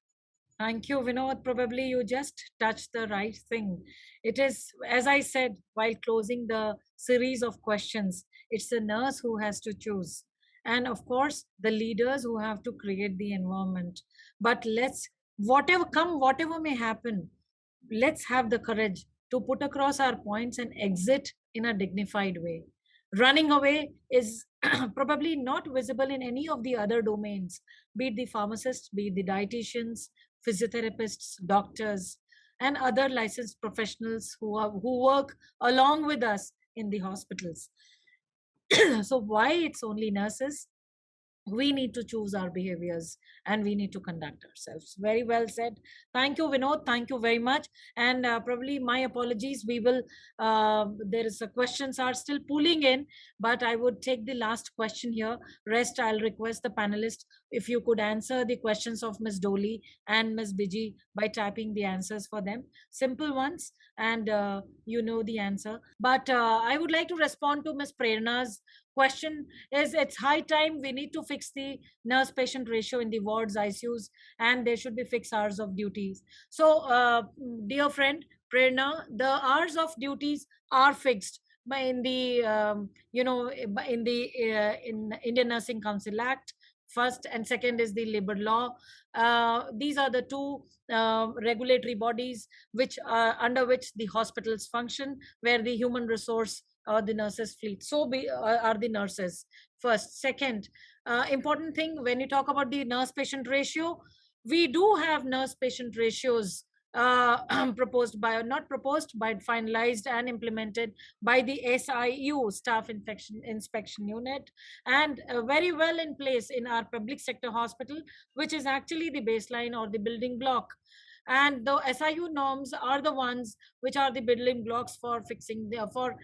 Thank you, Vinod. Probably you just touched the right thing. It is, as I said, while closing the series of questions, it's the nurse who has to choose. And of course, the leaders who have to create the environment. But whatever may happen, let's have the courage to put across our points and exit in a dignified way. Running away is probably not visible in any of the other domains, be it the pharmacists, be it the dietitians, physiotherapists, doctors, and other licensed professionals who work along with us in the hospitals. So why it's only nurses? We need to choose our behaviors and we need to conduct ourselves. Very well said. Thank you, Vinod. Thank you very much. And probably my apologies. We will, there is questions are still pooling in, but I would take the last question here. Rest, I'll request the panelists, if you could answer the questions of Ms. Doley and Ms. Biji by typing the answers for them. Simple ones, and you know the answer. But I would like to respond to Ms. Prerna's question. Is it's high time we need to fix the nurse patient ratio in the wards, ICUs, and there should be fixed hours of duties. So dear friend Prerna, the hours of duties are fixed by in the in Indian Nursing Council Act. First and second is the labor law. These are the two regulatory bodies which under which the hospitals function, where the human resource or the nurses fleet. So are the nurses. First. Second, important thing when you talk about the nurse patient ratio, we do have nurse patient ratios proposed by, or not proposed, but finalized and implemented by the SIU, Staff Inspection Unit, and very well in place in our public sector hospital, which is actually the baseline or the building block. And the SIU norms are the ones which are the building blocks for fixing the, for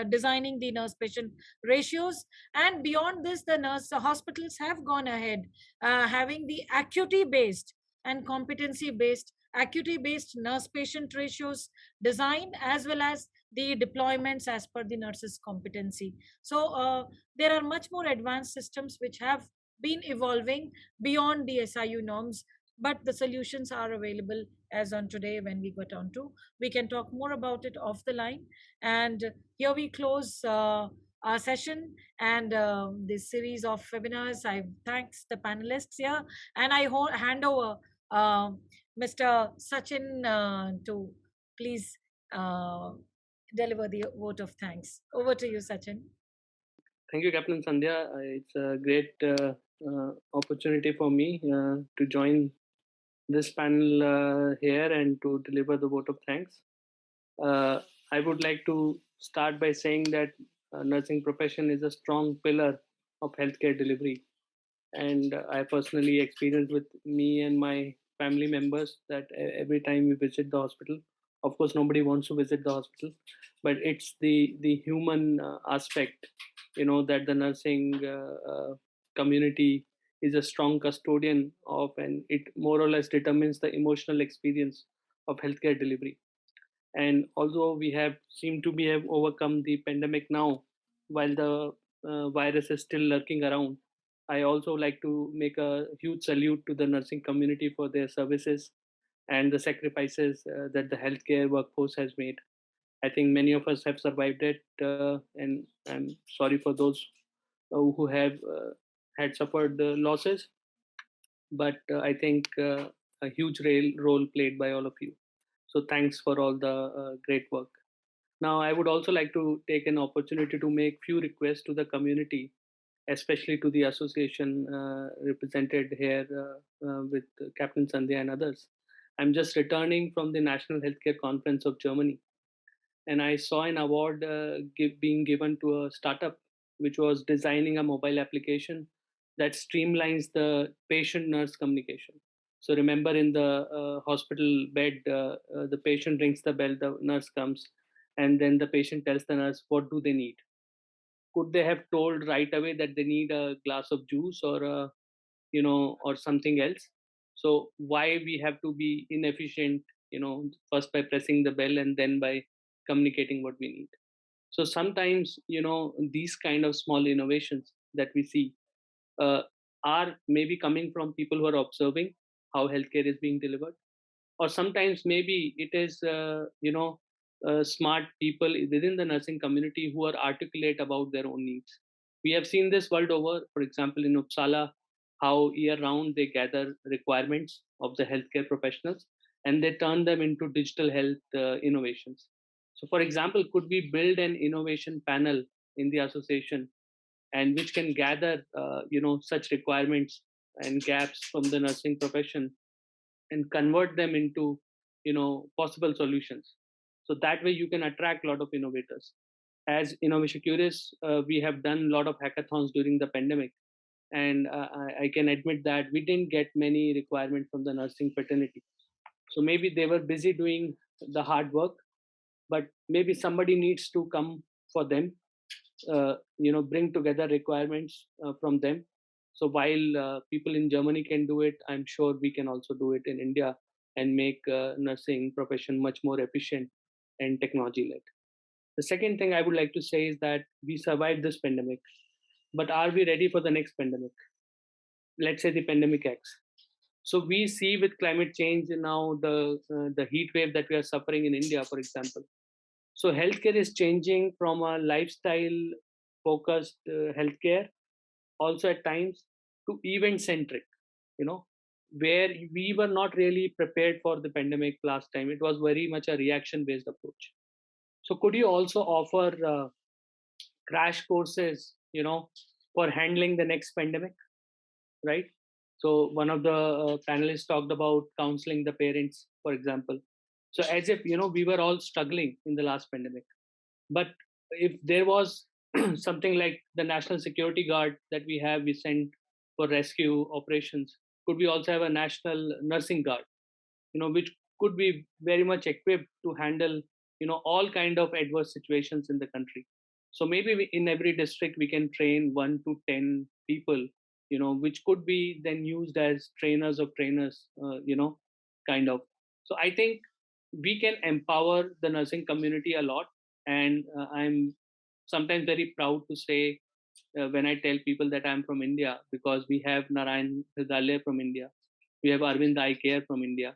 designing the nurse patient ratios. And beyond this, the hospitals have gone ahead having the acuity based and competency based, acuity based nurse patient ratios designed, as well as the deployments as per the nurse's competency. So there are much more advanced systems which have been evolving beyond the SIU norms, but the solutions are available as on today when we got on to. We can talk more about it off the line. And here we close our session and this series of webinars. I thanks the panelists here, and I hand over Mr. Sachin to please deliver the vote of thanks. Over to you, Sachin. Thank you, Captain Sandhya. It's a great opportunity for me to join this panel here and to deliver the vote of thanks. I would like to start by saying that nursing profession is a strong pillar of healthcare delivery, and I personally experienced with me and my family members that every time we visit the hospital, of course nobody wants to visit the hospital, but it's the human aspect, that the nursing community is a strong custodian of, and it more or less determines the emotional experience of healthcare delivery. And although we have seem to be have overcome the pandemic now, while the virus is still lurking around, I also like to make a huge salute to the nursing community for their services and the sacrifices that the healthcare workforce has made. I think many of us have survived it, and I'm sorry for those who have had suffered the losses. But I think a huge role played by all of you. So thanks for all the great work. Now, I would also like to take an opportunity to make few requests to the community, especially to the association represented here with Captain Sandhya and others. I'm just returning from the National Healthcare Conference of Germany, and I saw an award being given to a startup which was designing a mobile application that streamlines the patient-nurse communication. So remember, in the hospital bed, the patient rings the bell, the nurse comes, and then the patient tells the nurse what do they need. Could they have told right away that they need a glass of juice or or something else? So why we have to be inefficient, first by pressing the bell and then by communicating what we need? So sometimes, these kind of small innovations that we see uh, are maybe coming from people who are observing how healthcare is being delivered, or sometimes maybe it is smart people within the nursing community who are articulate about their own needs. We have seen this world over. For example, in Uppsala, how year round they gather requirements of the healthcare professionals and they turn them into digital health innovations. So for example, could we build an innovation panel in the association, and which can gather such requirements and gaps from the nursing profession and convert them into possible solutions. So that way you can attract a lot of innovators. As InnovatioCuris, we have done a lot of hackathons during the pandemic, and I can admit that we didn't get many requirements from the nursing fraternity. So maybe they were busy doing the hard work, but maybe somebody needs to come for them, bring together requirements from them. So while people in Germany can do it, I'm sure we can also do it in India and make nursing profession much more efficient and technology led. The second thing I would like to say is that we survived this pandemic, but are we ready for the next pandemic? Let's say the pandemic X. So we see with climate change now, the heat wave that we are suffering in India, for example. So healthcare is changing from a lifestyle focused healthcare also at times to event centric, where we were not really prepared for the pandemic last time. It was very much a reaction based approach. So could you also offer crash courses, for handling the next pandemic, right? So one of the panelists talked about counseling the parents, for example. So as if, we were all struggling in the last pandemic. But if there was something like the National Security Guard that we sent for rescue operations, could we also have a National Nursing Guard, which could be very much equipped to handle, all kind of adverse situations in the country. So maybe in every district we can train 1 to 10 people, which could be then used as trainers of trainers, kind of. So I think we can empower the nursing community a lot, and I'm sometimes very proud to say when I tell people that I'm from India, because we have Narayan Hridayalaya from India, we have Arvind Eye Care from India,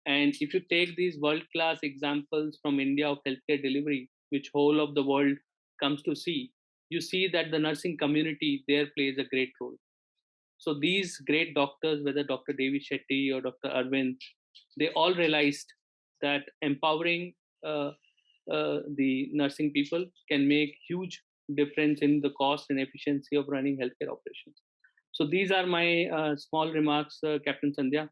and if you take these world-class examples from India of healthcare delivery, which whole of the world comes to see, you see that the nursing community there plays a great role. So these great doctors, whether Dr. Devi Shetty or Dr. Arvind, they all realized that empowering the nursing people can make huge difference in the cost and efficiency of running healthcare operations. So these are my small remarks, Captain Sandhya.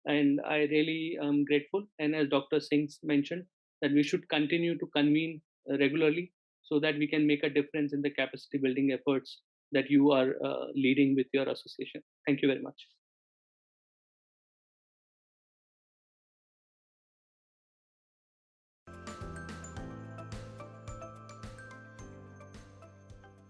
and I really am grateful. And as Dr. Singh mentioned, that we should continue to convene regularly so that we can make a difference in the capacity building efforts that you are leading with your association. Thank you very much.